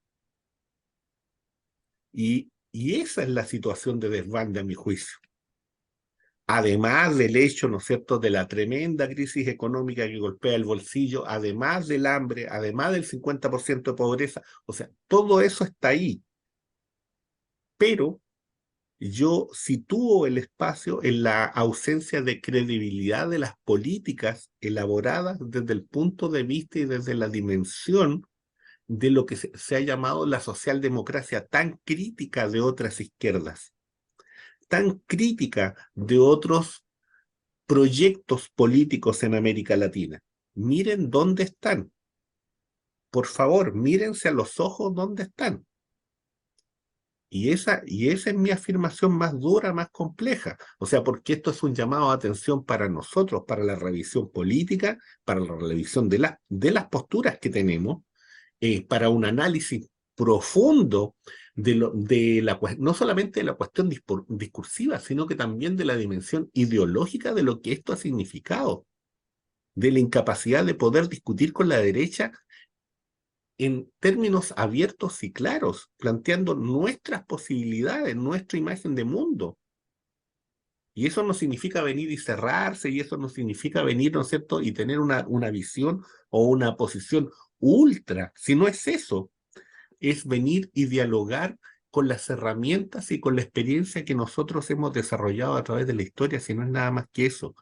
Y esa es la situación de desbande, a mi juicio. Además del hecho, ¿no es cierto?, de la tremenda crisis económica que golpea el bolsillo, además del hambre, además del 50% de pobreza, o sea, todo eso está ahí. Pero yo sitúo el espacio en la ausencia de credibilidad de las políticas elaboradas desde el punto de vista y desde la dimensión de lo que se ha llamado la socialdemocracia, tan crítica de otras izquierdas, tan crítica de otros proyectos políticos en América Latina. Miren dónde están. Por favor, mírense a los ojos dónde están. Y esa es mi afirmación más dura, más compleja. O sea, porque esto es un llamado de atención para nosotros, para la revisión política, para la revisión de las posturas que tenemos, para un análisis profundo no solamente de la cuestión discursiva, sino que también de la dimensión ideológica de lo que esto ha significado, de la incapacidad de poder discutir con la derecha en términos abiertos y claros, planteando nuestras posibilidades, nuestra imagen de mundo. Y eso no significa venir y cerrarse, y eso no significa venir, ¿no es cierto?, y tener una visión o una posición ultra, si no es eso, es venir y dialogar con las herramientas y con la experiencia que nosotros hemos desarrollado a través de la historia, si no es nada más que eso.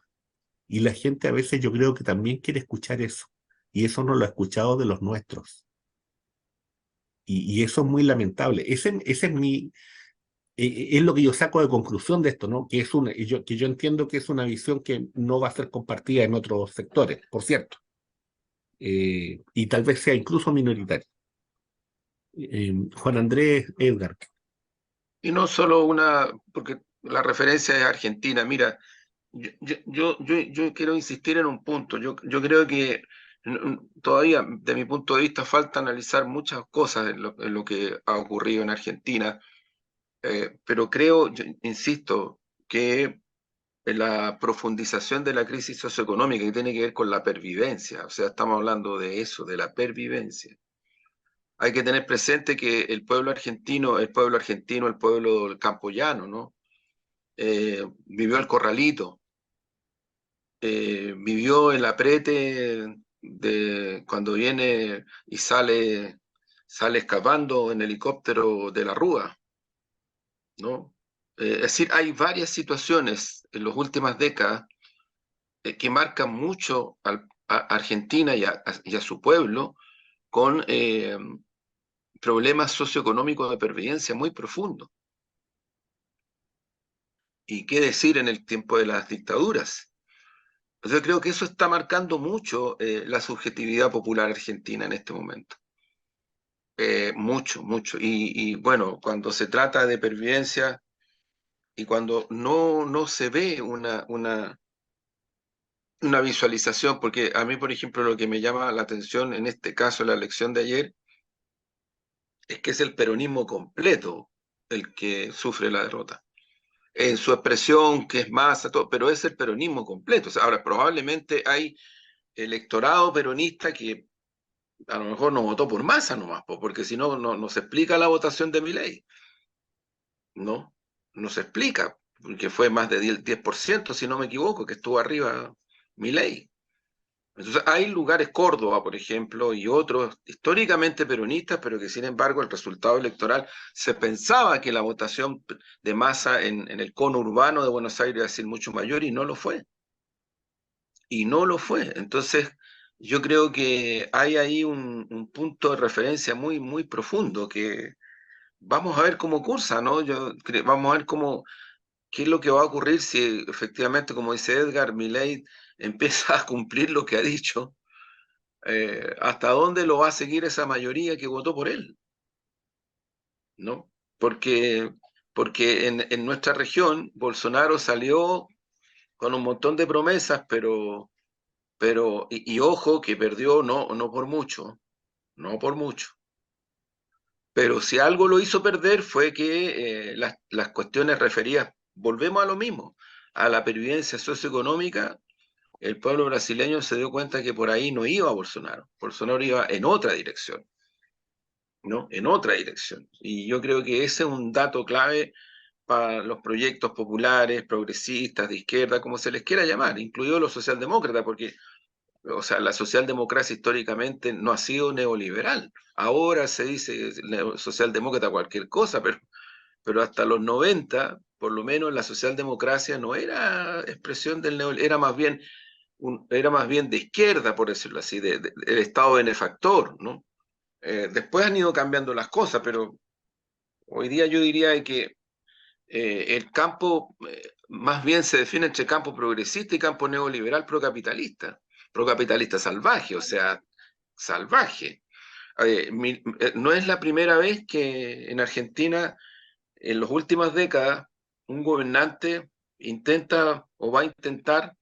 Y la gente a veces yo creo que también quiere escuchar eso, y eso no lo ha escuchado de los nuestros. Y eso es muy lamentable. Ese es es lo que yo saco de conclusión de esto, ¿no? Que yo entiendo que es una visión que no va a ser compartida en otros sectores, por cierto. Y tal vez sea incluso minoritaria. Juan Andrés, Edgar. Y no solo porque la referencia es Argentina. Mira, yo quiero insistir en un punto. Yo creo que todavía, de mi punto de vista, falta analizar muchas cosas en lo que ha ocurrido en Argentina, pero yo insisto, que la profundización de la crisis socioeconómica que tiene que ver con la pervivencia, o sea, estamos hablando de eso, de la pervivencia. Hay que tener presente que el pueblo argentino, el pueblo campoyano, ¿no? Vivió el corralito, vivió el aprete de cuando viene y sale sale escapando en helicóptero de la Rúa, ¿no? Es decir, hay varias situaciones en las últimas décadas que marcan mucho a Argentina y a su pueblo con problemas socioeconómicos de pervivencia muy profundos. ¿Y qué decir en el tiempo de las dictaduras? Yo creo que eso está marcando mucho la subjetividad popular argentina en este momento. Mucho, mucho. Y bueno, cuando se trata de pervivencia y cuando no se ve una visualización, porque a mí, por ejemplo, lo que me llama la atención en este caso, la elección de ayer, es que es el peronismo completo el que sufre la derrota. En su expresión, que es masa, todo, pero es el peronismo completo. O sea, ahora, probablemente hay electorado peronista que a lo mejor no votó por masa nomás, porque si no, no se explica la votación de Milei. No, no se explica, porque fue más de 10%, si no me equivoco, que estuvo arriba Milei. Entonces, hay lugares, Córdoba, por ejemplo, y otros históricamente peronistas, pero que sin embargo el resultado electoral se pensaba que la votación de masa en el cono urbano de Buenos Aires iba a ser mucho mayor y no lo fue. Y no lo fue. Entonces, yo creo que hay ahí un punto de referencia muy, muy profundo que vamos a ver cómo cursa, ¿no? Vamos a ver qué es lo que va a ocurrir si efectivamente, como dice Edgar, Milei empieza a cumplir lo que ha dicho. ¿Hasta dónde lo va a seguir esa mayoría que votó por él? ¿No? Porque en nuestra región Bolsonaro salió con un montón de promesas, y ojo que perdió no por mucho, no por mucho. Pero si algo lo hizo perder fue que las cuestiones referidas, volvemos a lo mismo, a la pervivencia socioeconómica, el pueblo brasileño se dio cuenta que por ahí no iba Bolsonaro. Bolsonaro iba en otra dirección, ¿no? En otra dirección. Y yo creo que ese es un dato clave para los proyectos populares, progresistas, de izquierda, como se les quiera llamar, incluidos los socialdemócratas, porque, o sea, la socialdemocracia históricamente no ha sido neoliberal. Ahora se dice socialdemócrata cualquier cosa, pero hasta los 90, por lo menos la socialdemocracia no era expresión del neoliberalismo, era más bien de izquierda, por decirlo así, del Estado benefactor, ¿no? Después han ido cambiando las cosas, pero hoy día yo diría que el campo más bien se define entre campo progresista y campo neoliberal procapitalista salvaje, o sea, salvaje. No es la primera vez que en Argentina, en las últimas décadas, un gobernante intenta o va a intentar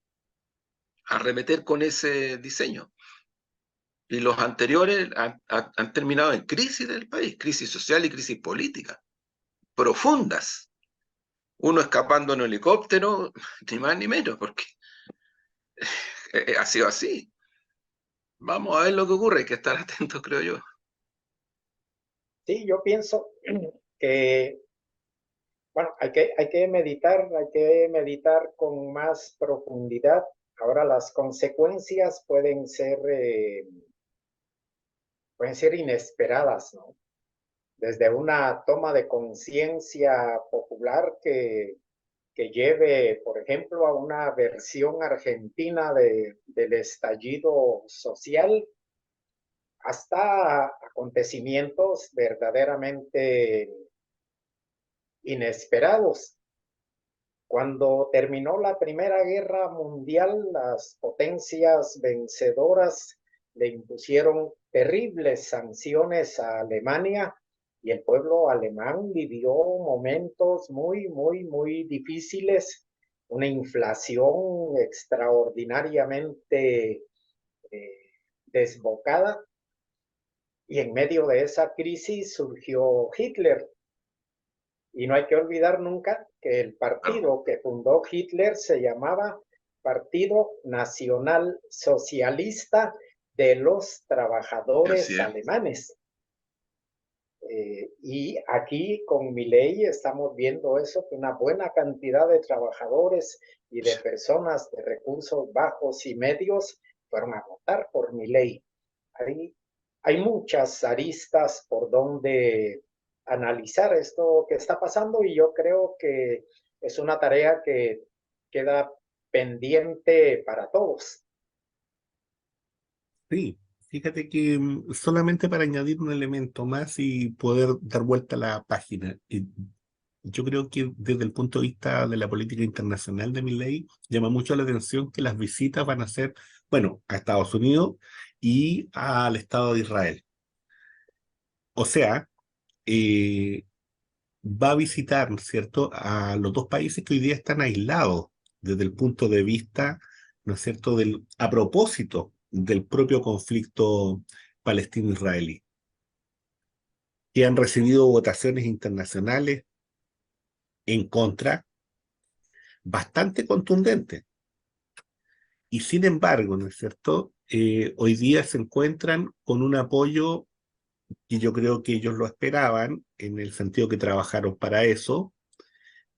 arremeter con ese diseño. Y los anteriores han terminado en crisis del país, crisis social y crisis política, profundas. Uno escapando en helicóptero, ni más ni menos, porque ha sido así. Vamos a ver lo que ocurre, hay que estar atentos, creo yo. Sí, yo pienso que, bueno, hay que meditar con más profundidad. Ahora las consecuencias pueden ser inesperadas, ¿no? Desde una toma de conciencia popular que lleve, por ejemplo, a una versión argentina del estallido social, hasta acontecimientos verdaderamente inesperados. Cuando terminó la Primera Guerra Mundial, las potencias vencedoras le impusieron terribles sanciones a Alemania y el pueblo alemán vivió momentos muy, muy, muy difíciles, una inflación extraordinariamente desbocada, y en medio de esa crisis surgió Hitler. Y no hay que olvidar nunca que el partido que fundó Hitler se llamaba Partido Nacional Socialista de los Trabajadores Alemanes. Y aquí con Milei estamos viendo eso, que una buena cantidad de trabajadores y de personas de recursos bajos y medios fueron a votar por Milei. Hay hay muchas aristas por donde analizar esto que está pasando y yo creo que es una tarea que queda pendiente para todos. Sí, fíjate que solamente para añadir un elemento más y poder dar vuelta a la página. Yo creo que desde el punto de vista de la política internacional de Milei, llama mucho la atención que las visitas van a ser, bueno, a Estados Unidos y al Estado de Israel. O sea, eh, va a visitar, ¿no es cierto?, a los dos países que hoy día están aislados desde el punto de vista, ¿no es cierto?, a propósito del propio conflicto palestino-israelí, que han recibido votaciones internacionales en contra bastante contundentes. Y sin embargo, ¿no es cierto?, hoy día se encuentran con un apoyo y yo creo que ellos lo esperaban, en el sentido que trabajaron para eso,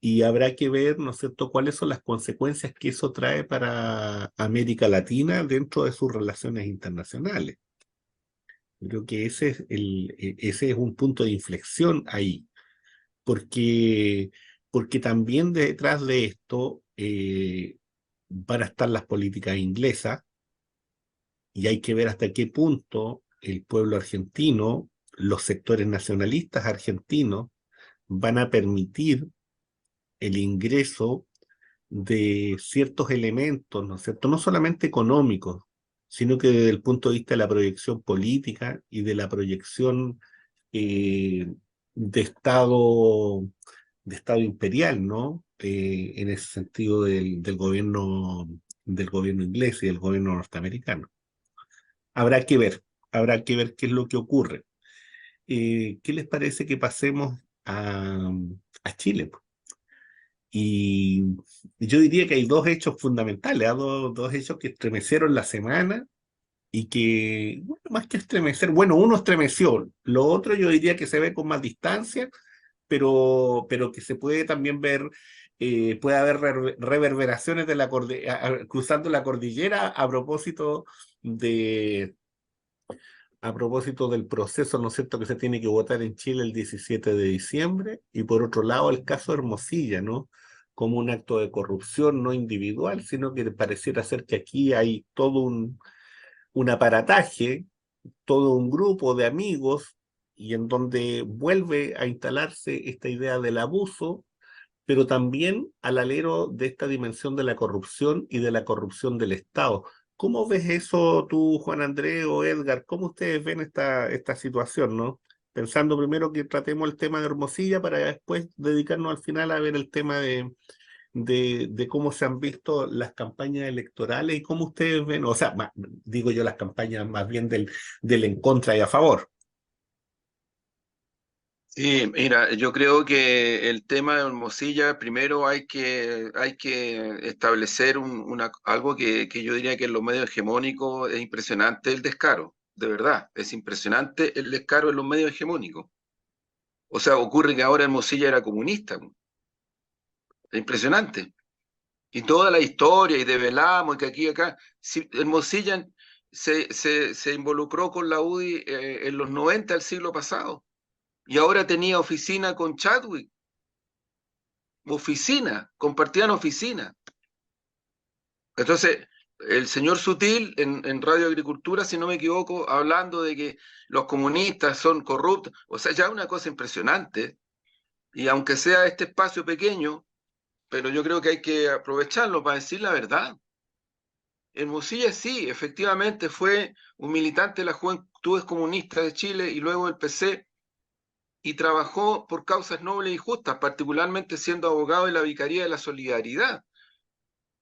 y habrá que ver, ¿no es cierto?, cuáles son las consecuencias que eso trae para América Latina dentro de sus relaciones internacionales. Creo que ese es un punto de inflexión ahí, porque, porque también detrás de esto van a estar las políticas inglesas, y hay que ver hasta qué punto el pueblo argentino, los sectores nacionalistas argentinos, van a permitir el ingreso de ciertos elementos, ¿no es cierto?, no solamente económicos, sino que desde el punto de vista de la proyección política y de la proyección eh, de Estado, de Estado imperial, ¿no? En ese sentido del gobierno inglés y del gobierno norteamericano. Habrá que ver, habrá que ver qué es lo que ocurre. ¿Qué les parece que pasemos a Chile? Y yo diría que hay dos hechos fundamentales, dos hechos que estremecieron la semana y que, bueno, más que estremecer, bueno, uno estremeció, lo otro yo diría que se ve con más distancia, pero que se puede también ver, puede haber reverberaciones de cruzando la cordillera a propósito del proceso, ¿no es cierto?, que se tiene que votar en Chile el 17 de diciembre, y por otro lado el caso Hermosilla, ¿no?, como un acto de corrupción no individual, sino que pareciera ser que aquí hay todo un aparataje, todo un grupo de amigos, y en donde vuelve a instalarse esta idea del abuso, pero también al alero de esta dimensión de la corrupción y de la corrupción del Estado. ¿Cómo ves eso tú, Juan Andrés o Edgar? ¿Cómo ustedes ven esta situación, no? Pensando primero que tratemos el tema de Hermosilla para después dedicarnos al final a ver el tema de cómo se han visto las campañas electorales y cómo ustedes ven, o sea, digo yo las campañas más bien del en contra y a favor. Sí, mira, yo creo que el tema de Hermosilla, primero hay que establecer algo que yo diría que en los medios hegemónicos es impresionante el descaro, de verdad, es impresionante el descaro en los medios hegemónicos. O sea, ocurre que ahora Hermosilla era comunista, es impresionante. Y toda la historia, y develamos, y que aquí y acá, si Hermosilla se involucró con la UDI en los 90 del siglo pasado, y ahora tenía oficina con Chadwick, compartían oficina. Entonces, el señor Sutil en Radio Agricultura, si no me equivoco, hablando de que los comunistas son corruptos, o sea, ya una cosa impresionante, y aunque sea este espacio pequeño, pero yo creo que hay que aprovecharlo para decir la verdad. Hermosilla sí, efectivamente fue un militante de las Juventudes Comunistas de Chile y luego del PC, y trabajó por causas nobles y justas, particularmente siendo abogado de la Vicaría de la Solidaridad,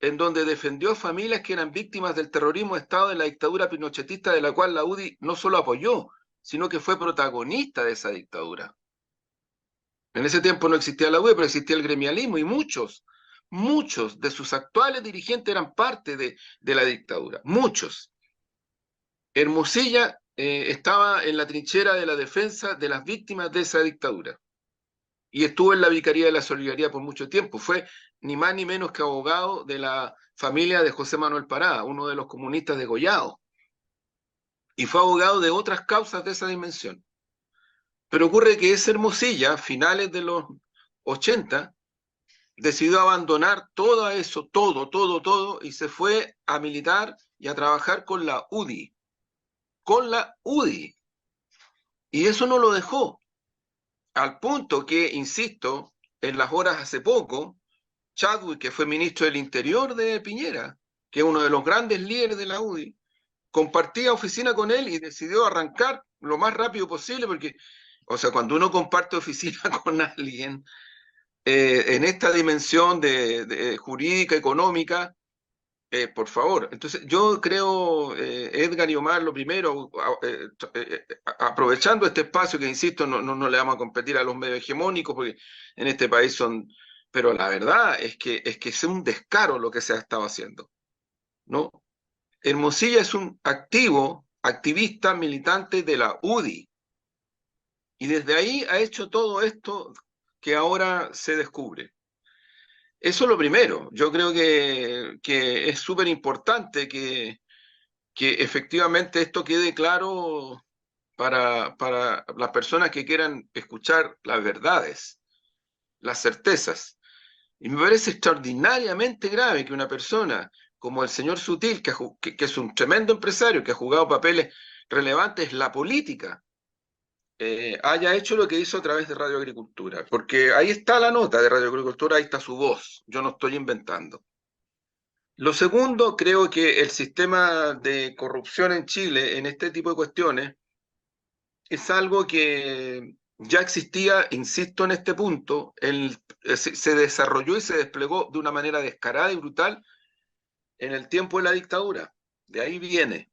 en donde defendió familias que eran víctimas del terrorismo de Estado de la dictadura pinochetista, de la cual la UDI no solo apoyó, sino que fue protagonista de esa dictadura. En ese tiempo no existía la UDI, pero existía el gremialismo, y muchos de sus actuales dirigentes eran parte de la dictadura, muchos. Hermosilla estaba en la trinchera de la defensa de las víctimas de esa dictadura y estuvo en la Vicaría de la Solidaridad por mucho tiempo. Fue ni más ni menos que abogado de la familia de José Manuel Parada, uno de los comunistas degollados. y fue abogado de otras causas de esa dimensión. Pero ocurre que ese Hermosilla, a finales de los 80, decidió abandonar todo eso, todo, y se fue a militar y a trabajar con la UDI. Con la UDI. Y eso no lo dejó. Al punto que, insisto, en las horas hace poco, Chadwick, que fue ministro del Interior de Piñera, que es uno de los grandes líderes de la UDI, compartía oficina con él y decidió arrancar lo más rápido posible, porque, o sea, cuando uno comparte oficina con alguien en esta dimensión de jurídica, económica, por favor. Entonces, yo creo, Edgar y Omar, lo primero, aprovechando este espacio que, insisto, no le vamos a competir a los medios hegemónicos, porque en este país son... Pero la verdad es que es un descaro lo que se ha estado haciendo, ¿no? Hermosilla es un activista, militante de la UDI. Y desde ahí ha hecho todo esto que ahora se descubre. Eso es lo primero. Yo creo que es súper importante que efectivamente esto quede claro para las personas que quieran escuchar las verdades, las certezas. Y me parece extraordinariamente grave que una persona como el señor Sutil, que es un tremendo empresario, que ha jugado papeles relevantes en la política, haya hecho lo que hizo a través de Radio Agricultura. Porque ahí está la nota de Radio Agricultura, ahí está su voz. Yo no estoy inventando. Lo segundo, creo que el sistema de corrupción en Chile, en este tipo de cuestiones, es algo que ya existía, insisto en este punto, se desarrolló y se desplegó de una manera descarada y brutal en el tiempo de la dictadura. De ahí viene,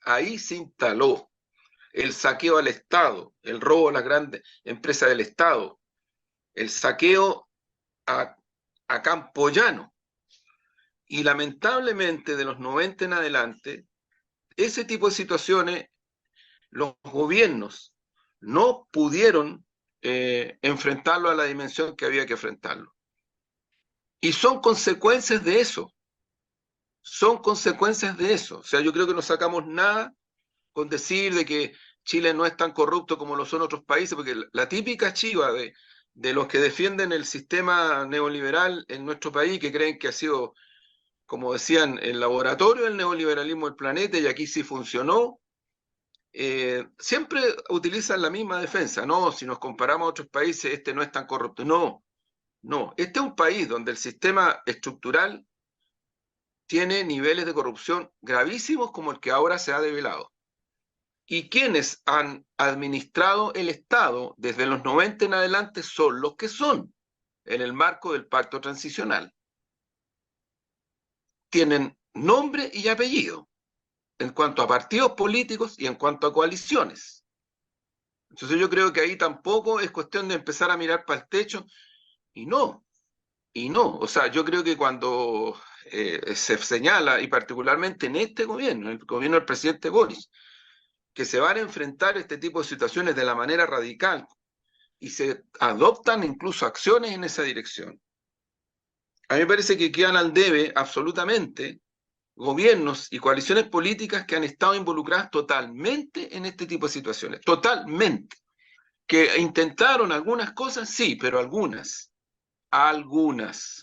ahí se instaló el saqueo al Estado, el robo a las grandes empresas del Estado, el saqueo a campo llano. Y lamentablemente de los 90 en adelante, ese tipo de situaciones, los gobiernos no pudieron enfrentarlo a la dimensión que había que enfrentarlo. Y son consecuencias de eso. Son consecuencias de eso. O sea, yo creo que no sacamos nada con decir de que Chile no es tan corrupto como lo son otros países, porque la típica chiva de los que defienden el sistema neoliberal en nuestro país, que creen que ha sido, como decían, el laboratorio del neoliberalismo del planeta y aquí sí funcionó, siempre utilizan la misma defensa. No, si nos comparamos a otros países, este no es tan corrupto. No, este es un país donde el sistema estructural tiene niveles de corrupción gravísimos como el que ahora se ha develado. Y quienes han administrado el Estado desde los 90 en adelante son los que son, en el marco del pacto transicional. Tienen nombre y apellido, en cuanto a partidos políticos y en cuanto a coaliciones. Entonces yo creo que ahí tampoco es cuestión de empezar a mirar para el techo, y no. O sea, yo creo que cuando se señala, y particularmente en este gobierno, el gobierno del presidente Boris, que se van a enfrentar este tipo de situaciones de la manera radical y se adoptan incluso acciones en esa dirección. A mí me parece que quedan al debe absolutamente gobiernos y coaliciones políticas que han estado involucradas totalmente en este tipo de situaciones, totalmente. Que intentaron algunas cosas, sí, pero algunas.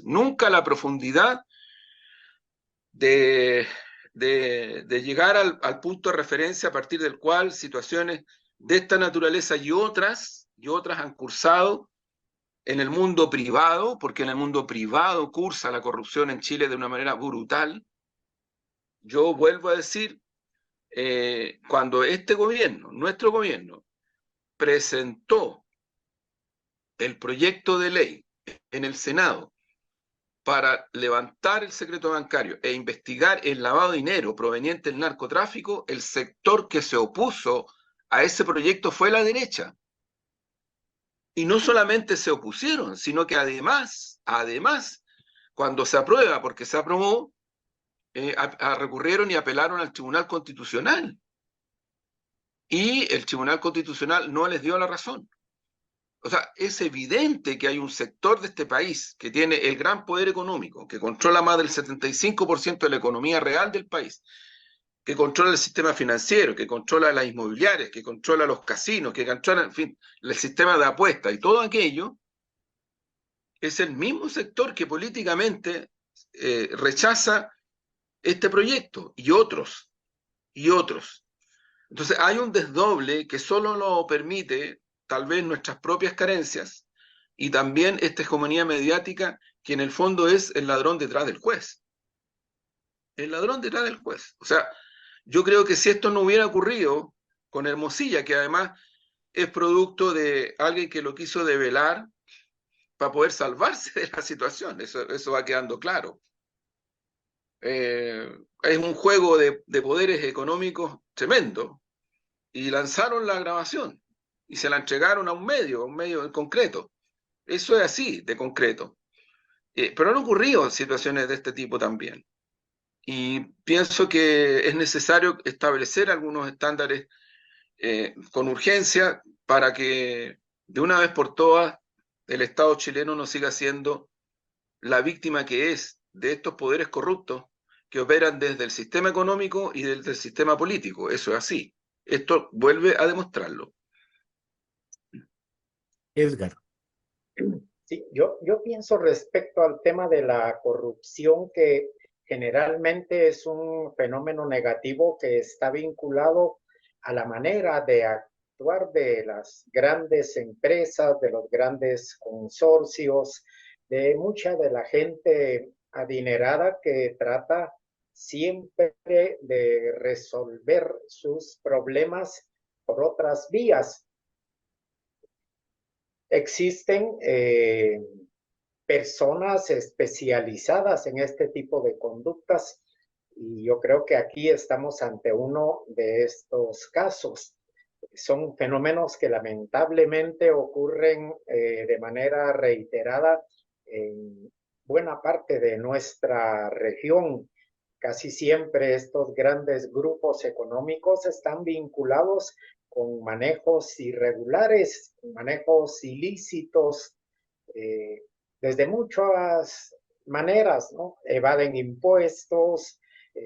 Nunca a la profundidad de llegar al punto de referencia a partir del cual situaciones de esta naturaleza y otras han cursado en el mundo privado, porque en el mundo privado cursa la corrupción en Chile de una manera brutal. Yo vuelvo a decir, cuando este gobierno, nuestro gobierno, presentó el proyecto de ley en el Senado para levantar el secreto bancario e investigar el lavado de dinero proveniente del narcotráfico, el sector que se opuso a ese proyecto fue la derecha. Y no solamente se opusieron, sino que además, cuando se aprueba, porque se aprobó, recurrieron y apelaron al Tribunal Constitucional. Y el Tribunal Constitucional no les dio la razón. O sea, es evidente que hay un sector de este país que tiene el gran poder económico, que controla más del 75% de la economía real del país, que controla el sistema financiero, que controla las inmobiliarias, que controla los casinos, que controla, en fin, el sistema de apuestas y todo aquello, es el mismo sector que políticamente rechaza este proyecto y otros, y otros. Entonces hay un desdoble que solo lo permite tal vez nuestras propias carencias y también esta hegemonía mediática que en el fondo es el ladrón detrás del juez. El ladrón detrás del juez. O sea, yo creo que si esto no hubiera ocurrido con Hermosilla, que además es producto de alguien que lo quiso develar para poder salvarse de la situación, eso va quedando claro. Es un juego de poderes económicos tremendo, y lanzaron la grabación y se la entregaron a un medio en concreto. Eso es así, de concreto. Pero han ocurrido situaciones de este tipo también. Y pienso que es necesario establecer algunos estándares con urgencia para que de una vez por todas el Estado chileno no siga siendo la víctima que es de estos poderes corruptos que operan desde el sistema económico y desde el sistema político. Eso es así. Esto vuelve a demostrarlo. Edgar. Sí, yo pienso respecto al tema de la corrupción que generalmente es un fenómeno negativo que está vinculado a la manera de actuar de las grandes empresas, de los grandes consorcios, de mucha de la gente adinerada que trata siempre de resolver sus problemas por otras vías. Existen personas especializadas en este tipo de conductas y yo creo que aquí estamos ante uno de estos casos. Son fenómenos que lamentablemente ocurren de manera reiterada en buena parte de nuestra región. Casi siempre estos grandes grupos económicos están vinculados con manejos irregulares, manejos ilícitos, desde muchas maneras, ¿no? Evaden impuestos,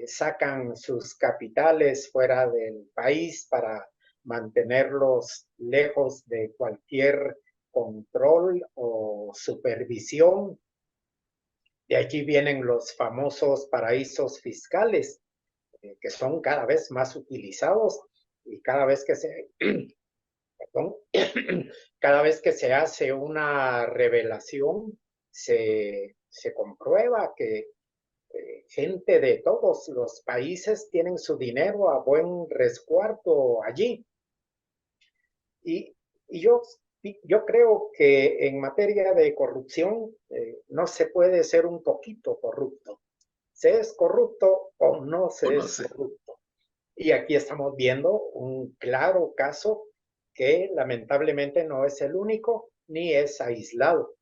sacan sus capitales fuera del país para mantenerlos lejos de cualquier control o supervisión. De allí vienen los famosos paraísos fiscales, que son cada vez más utilizados y cada vez que se, perdón, cada vez que se hace una revelación, se comprueba que gente de todos los países tienen su dinero a buen resguardo allí. Y yo creo que en materia de corrupción no se puede ser un poquito corrupto. ¿Se es corrupto o no se es corrupto? Y aquí estamos viendo un claro caso que lamentablemente no es el único ni es aislado.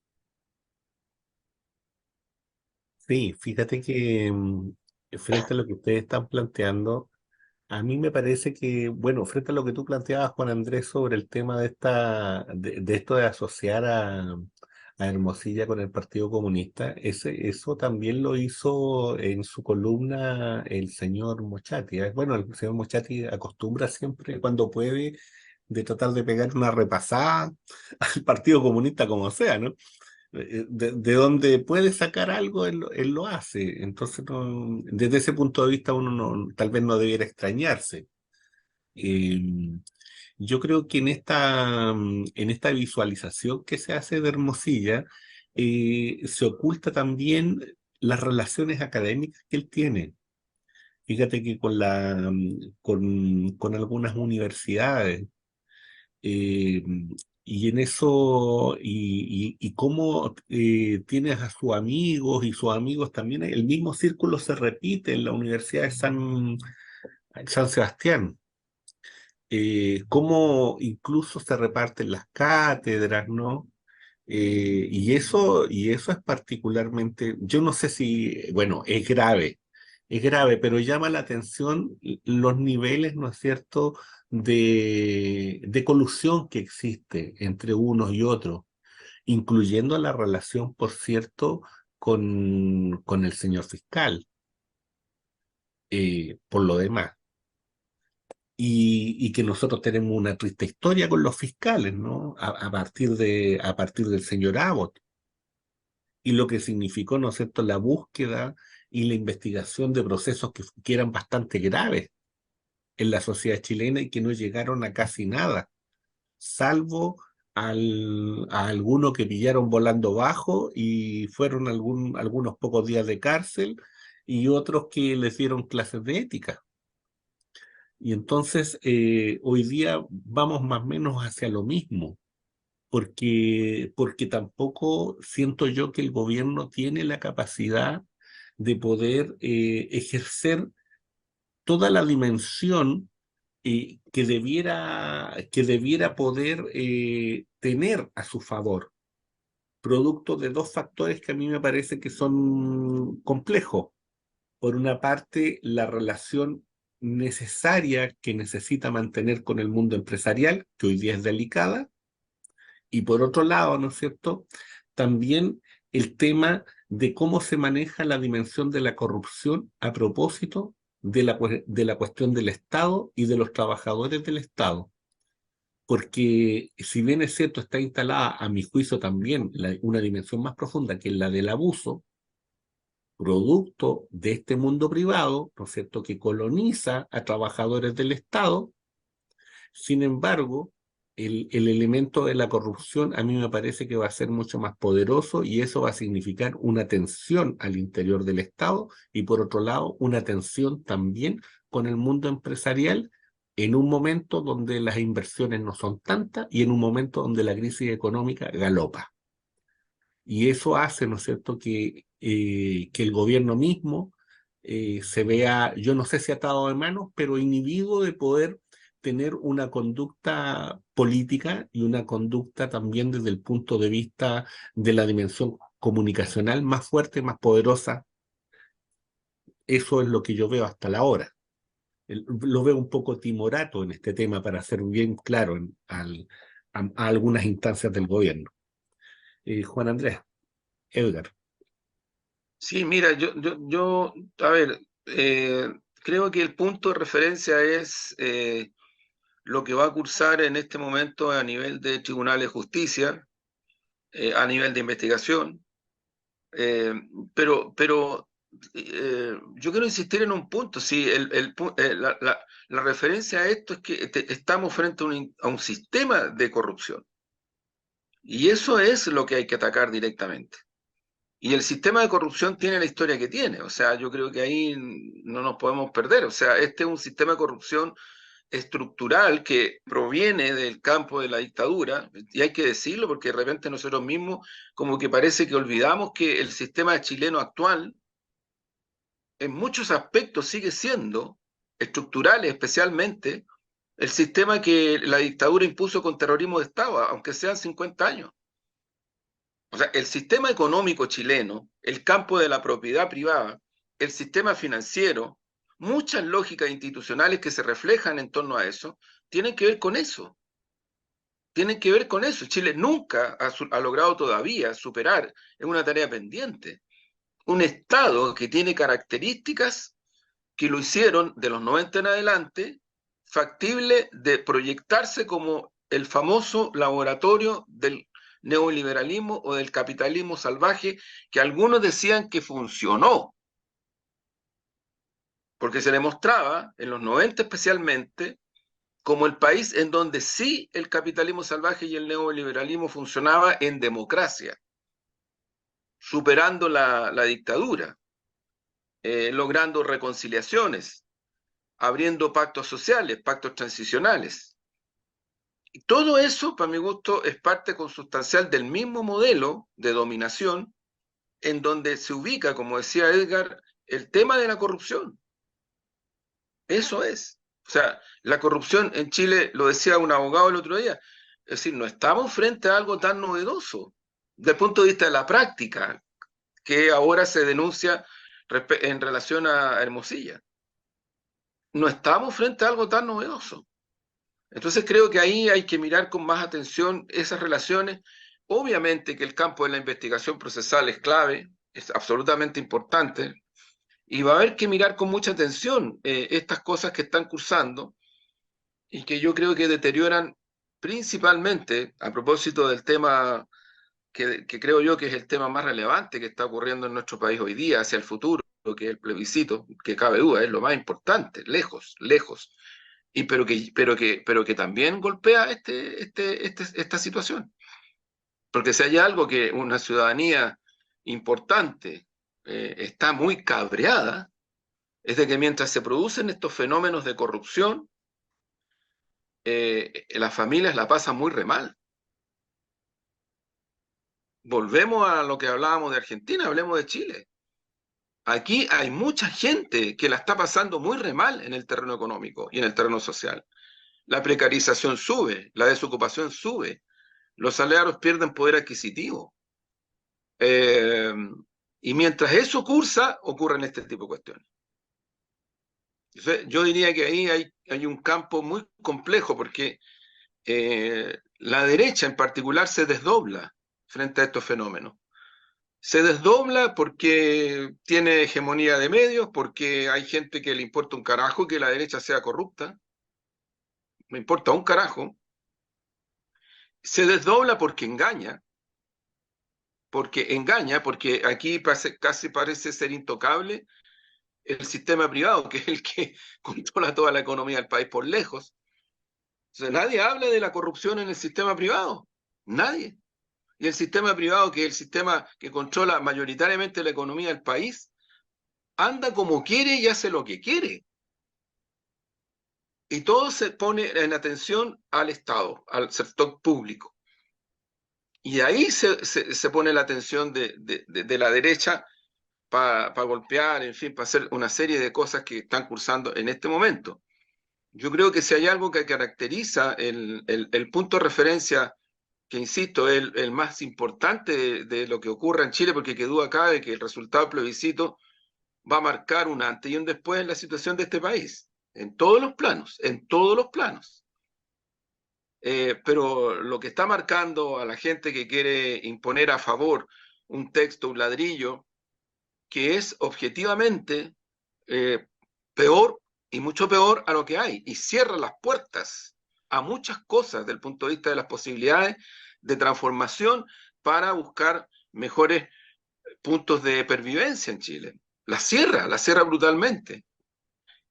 Sí, fíjate que frente a lo que ustedes están planteando, a mí me parece que, bueno, frente a lo que tú planteabas, Juan Andrés, sobre el tema de esto de asociar a Hermosilla con el Partido Comunista, eso también lo hizo en su columna el señor Mochati. Bueno, el señor Mochati acostumbra siempre, cuando puede, de tratar de pegar una repasada al Partido Comunista como sea, ¿no? De donde puede sacar algo, él lo hace. Entonces, desde ese punto de vista, tal vez no debiera extrañarse. Eh, yo creo que en esta visualización que se hace de Hermosilla, se oculta también las relaciones académicas que él tiene. Fíjate que con algunas universidades, eh, y en eso, y cómo tienes a sus amigos y sus amigos también, el mismo círculo se repite en la Universidad de San Sebastián. Cómo incluso se reparten las cátedras, ¿no? Y eso es particularmente, yo no sé si, bueno, es grave, pero llama la atención los niveles, ¿no es cierto?, de colusión que existe entre unos y otros, incluyendo la relación, por cierto, con el señor fiscal, por lo demás. y que nosotros tenemos una triste historia con los fiscales, ¿no? A partir del señor Abbott, y lo que significó, ¿no es cierto?, la búsqueda y la investigación de procesos que eran bastante graves en la sociedad chilena y que no llegaron a casi nada, salvo a algunos que pillaron volando bajo y fueron algunos pocos días de cárcel, y otros que les dieron clases de ética. Y entonces hoy día vamos más o menos hacia lo mismo, porque tampoco siento yo que el gobierno tiene la capacidad de poder ejercer toda la dimensión que debiera poder tener a su favor, producto de dos factores que a mí me parece que son complejos. Por una parte, la relación necesaria que necesita mantener con el mundo empresarial, que hoy día es delicada, y por otro lado, ¿no es cierto?, también el tema de cómo se maneja la dimensión de la corrupción a propósito de la cuestión del Estado y de los trabajadores del Estado. Porque si bien es cierto, está instalada, a mi juicio también, una dimensión más profunda, que es la del abuso, producto de este mundo privado, ¿no es cierto?, que coloniza a trabajadores del Estado. Sin embargo, el elemento de la corrupción a mí me parece que va a ser mucho más poderoso, y eso va a significar una tensión al interior del Estado y, por otro lado, una tensión también con el mundo empresarial, en un momento donde las inversiones no son tantas y en un momento donde la crisis económica galopa. Y eso hace, ¿no es cierto?, que el gobierno mismo se vea, yo no sé si atado de manos, pero inhibido de poder tener una conducta política y una conducta también desde el punto de vista de la dimensión comunicacional más fuerte, más poderosa. Eso es lo que yo veo hasta la hora. Lo veo un poco timorato en este tema, para ser bien claro a algunas instancias del gobierno. Juan Andrés, Edgar. Sí, mira, a ver, creo que el punto de referencia es lo que va a cursar en este momento a nivel de tribunales de justicia, a nivel de investigación, pero yo quiero insistir en un punto. Sí, la referencia a esto es que estamos frente a un sistema de corrupción, y eso es lo que hay que atacar directamente. Y el sistema de corrupción tiene la historia que tiene, o sea, yo creo que ahí no nos podemos perder. O sea, este es un sistema de corrupción estructural que proviene del campo de la dictadura, y hay que decirlo porque de repente nosotros mismos como que parece que olvidamos que el sistema chileno actual en muchos aspectos sigue siendo, estructurales especialmente, el sistema que la dictadura impuso con terrorismo de Estado, aunque sean 50 años. O sea, el sistema económico chileno, el campo de la propiedad privada, el sistema financiero, muchas lógicas institucionales que se reflejan en torno a eso, tienen que ver con eso. Tienen que ver con eso. Chile nunca ha logrado todavía superar, es una tarea pendiente, un Estado que tiene características que lo hicieron de los 90 en adelante factible de proyectarse como el famoso laboratorio del neoliberalismo o del capitalismo salvaje, que algunos decían que funcionó, porque se demostraba en los 90 especialmente como el país en donde sí el capitalismo salvaje y el neoliberalismo funcionaba en democracia, superando la dictadura, logrando reconciliaciones, abriendo pactos sociales, pactos transicionales. Y todo eso, para mi gusto, es parte consustancial del mismo modelo de dominación en donde se ubica, como decía Edgar, el tema de la corrupción. Eso es. O sea, la corrupción en Chile, lo decía un abogado el otro día, es decir, no estamos frente a algo tan novedoso desde el punto de vista de la práctica que ahora se denuncia en relación a Hermosilla. No estamos frente a algo tan novedoso. Entonces creo que ahí hay que mirar con más atención esas relaciones. Obviamente que el campo de la investigación procesal es clave, es absolutamente importante, y va a haber que mirar con mucha atención estas cosas que están cursando, y que yo creo que deterioran principalmente, a propósito del tema que creo yo que es el tema más relevante que está ocurriendo en nuestro país hoy día, hacia el futuro, que es el plebiscito, que cabe duda, es lo más importante, lejos, lejos, y pero que también golpea esta situación. Porque si hay algo que una ciudadanía importante está muy cabreada, es de que mientras se producen estos fenómenos de corrupción, las familias la pasan muy re mal. Volvemos a lo que hablábamos de Argentina, hablemos de Chile. Aquí hay mucha gente que la está pasando muy re mal en el terreno económico y en el terreno social. La precarización sube, la desocupación sube, los salarios pierden poder adquisitivo. Eh, y mientras eso cursa, ocurren este tipo de cuestiones. Entonces, yo diría que ahí hay un campo muy complejo porque la derecha en particular se desdobla frente a estos fenómenos. Se desdobla porque tiene hegemonía de medios, porque hay gente que le importa un carajo que la derecha sea corrupta, me importa un carajo. Se desdobla porque aquí casi parece ser intocable el sistema privado, que es el que controla toda la economía del país por lejos. Entonces, nadie habla de la corrupción en el sistema privado, nadie. Y el sistema privado, que es el sistema que controla mayoritariamente la economía del país, anda como quiere y hace lo que quiere. Y todo se pone en atención al Estado, al sector público. Y ahí se pone la atención de la derecha para golpear, en fin, para hacer una serie de cosas que están cursando en este momento. Yo creo que si hay algo que caracteriza el punto de referencia, que insisto, es el más importante de lo que ocurre en Chile, porque que duda cabe que el resultado del plebiscito va a marcar un antes y un después en la situación de este país, en todos los planos, en todos los planos. Pero lo que está marcando a la gente que quiere imponer a favor un texto, un ladrillo, que es objetivamente peor y mucho peor a lo que hay, y cierra las puertas a muchas cosas desde el punto de vista de las posibilidades de transformación para buscar mejores puntos de pervivencia en Chile. La cierra brutalmente.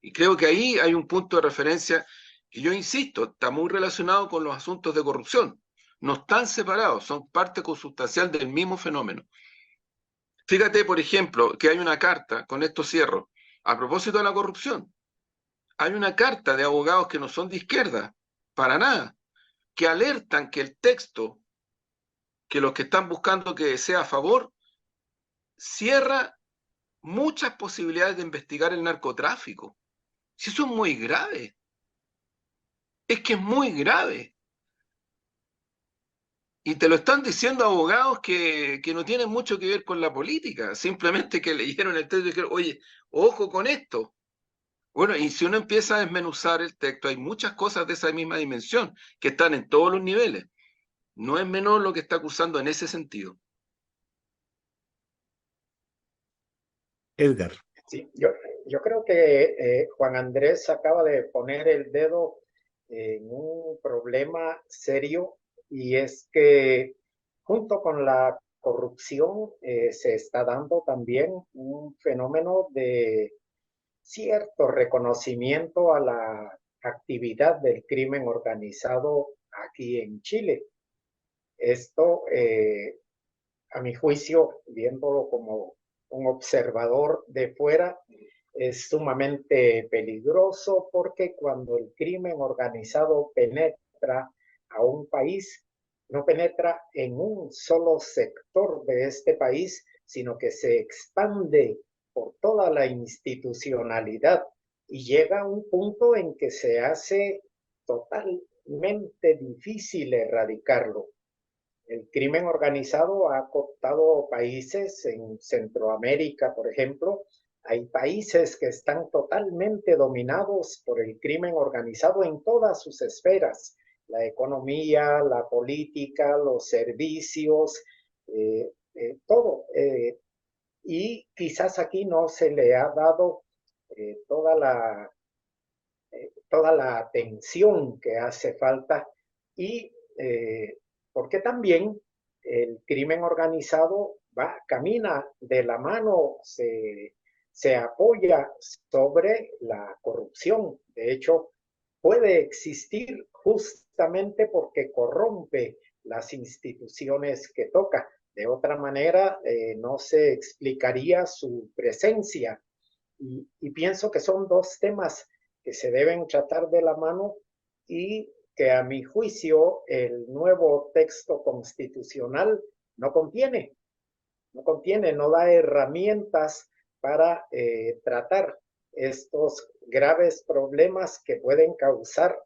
Y creo que ahí hay un punto de referencia que yo insisto, está muy relacionado con los asuntos de corrupción. No están separados, son parte consustancial del mismo fenómeno. Fíjate, por ejemplo, que hay una carta, con esto cierro, a propósito de la corrupción. Hay una carta de abogados que no son de izquierda, para nada, que alertan que el texto, que los que están buscando que sea a favor, cierra muchas posibilidades de investigar el narcotráfico. Si eso es muy grave, es que es muy grave. Y te lo están diciendo abogados que no tienen mucho que ver con la política, simplemente que leyeron el texto y dijeron, oye, ojo con esto. Bueno, y si uno empieza a desmenuzar el texto, hay muchas cosas de esa misma dimensión que están en todos los niveles. No es menor lo que está acusando en ese sentido. Edgar. Sí, yo creo que Juan Andrés acaba de poner el dedo en un problema serio, y es que junto con la corrupción se está dando también un fenómeno de cierto reconocimiento a la actividad del crimen organizado aquí en Chile. Esto, a mi juicio, viéndolo como un observador de fuera, es sumamente peligroso, porque cuando el crimen organizado penetra a un país, no penetra en un solo sector de este país, sino que se expande por toda la institucionalidad y llega a un punto en que se hace totalmente difícil erradicarlo. El crimen organizado ha cooptado países en Centroamérica, por ejemplo. Hay países que están totalmente dominados por el crimen organizado en todas sus esferas: la economía, la política, los servicios, todo. Y quizás aquí no se le ha dado toda la toda la atención que hace falta y porque también el crimen organizado camina de la mano, se apoya sobre la corrupción. De hecho, puede existir justamente porque corrompe las instituciones que toca. De otra manera, no se explicaría su presencia. Y pienso que son dos temas que se deben tratar de la mano y que a mi juicio el nuevo texto constitucional no contiene, no da herramientas para tratar estos graves problemas que pueden causar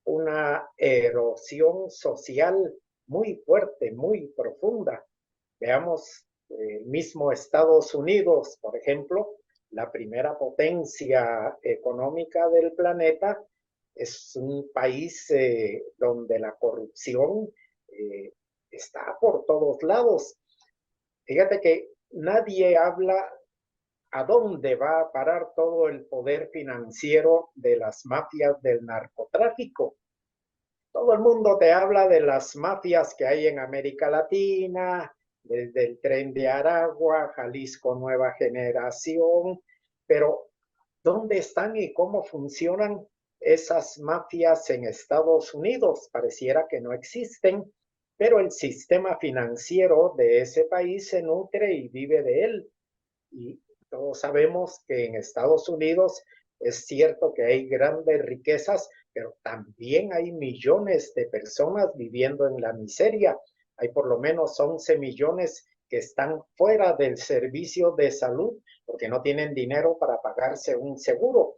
una erosión social muy fuerte, muy profunda. Veamos el mismo Estados Unidos, por ejemplo, la primera potencia económica del planeta, es un país donde la corrupción está por todos lados. Fíjate que nadie habla a dónde va a parar todo el poder financiero de las mafias del narcotráfico. Todo el mundo te habla de las mafias que hay en América Latina, desde el Tren de Aragua, Jalisco Nueva Generación, pero ¿dónde están y cómo funcionan esas mafias en Estados Unidos? Pareciera que no existen, pero el sistema financiero de ese país se nutre y vive de él. Y todos sabemos que en Estados Unidos es cierto que hay grandes riquezas, pero también hay millones de personas viviendo en la miseria. Hay por lo menos 11 millones que están fuera del servicio de salud porque no tienen dinero para pagarse un seguro.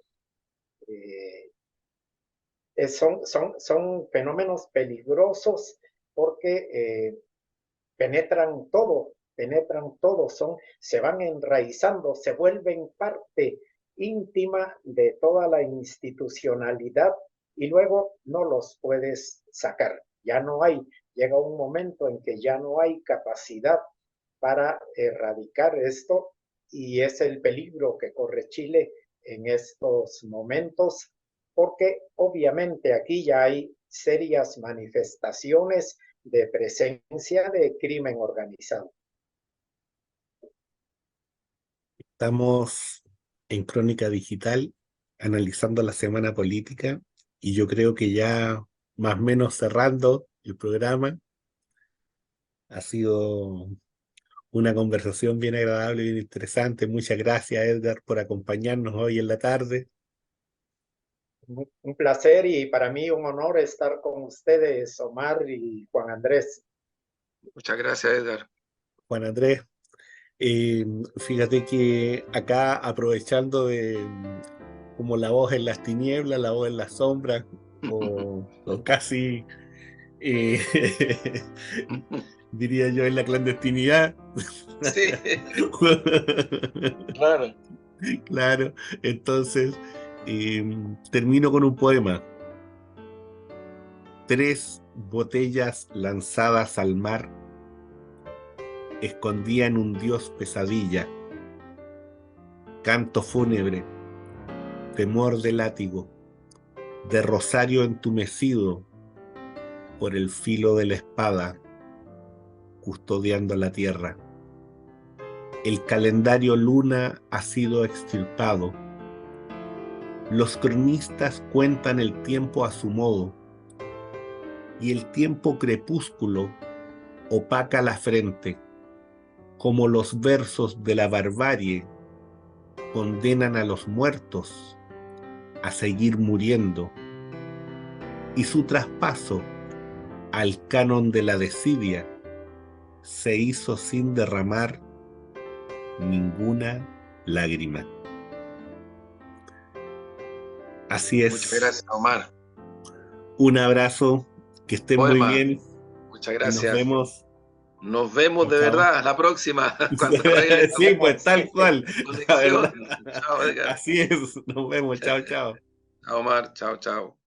Son fenómenos peligrosos porque penetran todo, se van enraizando, se vuelven parte íntima de toda la institucionalidad y luego no los puedes sacar. Ya no hay, llega un momento en que ya no hay capacidad para erradicar esto y es el peligro que corre Chile en estos momentos, porque obviamente aquí ya hay serias manifestaciones de presencia de crimen organizado. Estamos en Crónica Digital analizando la semana política y yo creo que ya más o menos cerrando el programa. Ha sido una conversación bien agradable, bien interesante. Muchas gracias, Edgar, por acompañarnos hoy en la tarde. Un placer y para mí un honor estar con ustedes, Omar y Juan Andrés. Muchas gracias, Edgar. Juan Andrés, fíjate que acá aprovechando de como la voz en las tinieblas, la voz en las sombras, o casi diría yo en la clandestinidad. Sí, claro. Claro, entonces termino con un poema. 3 botellas lanzadas al mar escondían un dios pesadilla, canto fúnebre, temor de látigo, de rosario entumecido por el filo de la espada, custodiando la tierra. El calendario luna ha sido extirpado. Los cronistas cuentan el tiempo a su modo, y el tiempo crepúsculo opaca la frente, como los versos de la barbarie condenan a los muertos a seguir muriendo, y su traspaso al canon de la desidia se hizo sin derramar ninguna lágrima. Así es. Muchas gracias, Omar. Un abrazo, que estén muy bien. Muchas gracias. Nos vemos de verdad, la próxima. Cuando sí, pues tal cual. Chao, Edgar. Así es, nos vemos, chao, chao. Chao, Omar, chao, chao.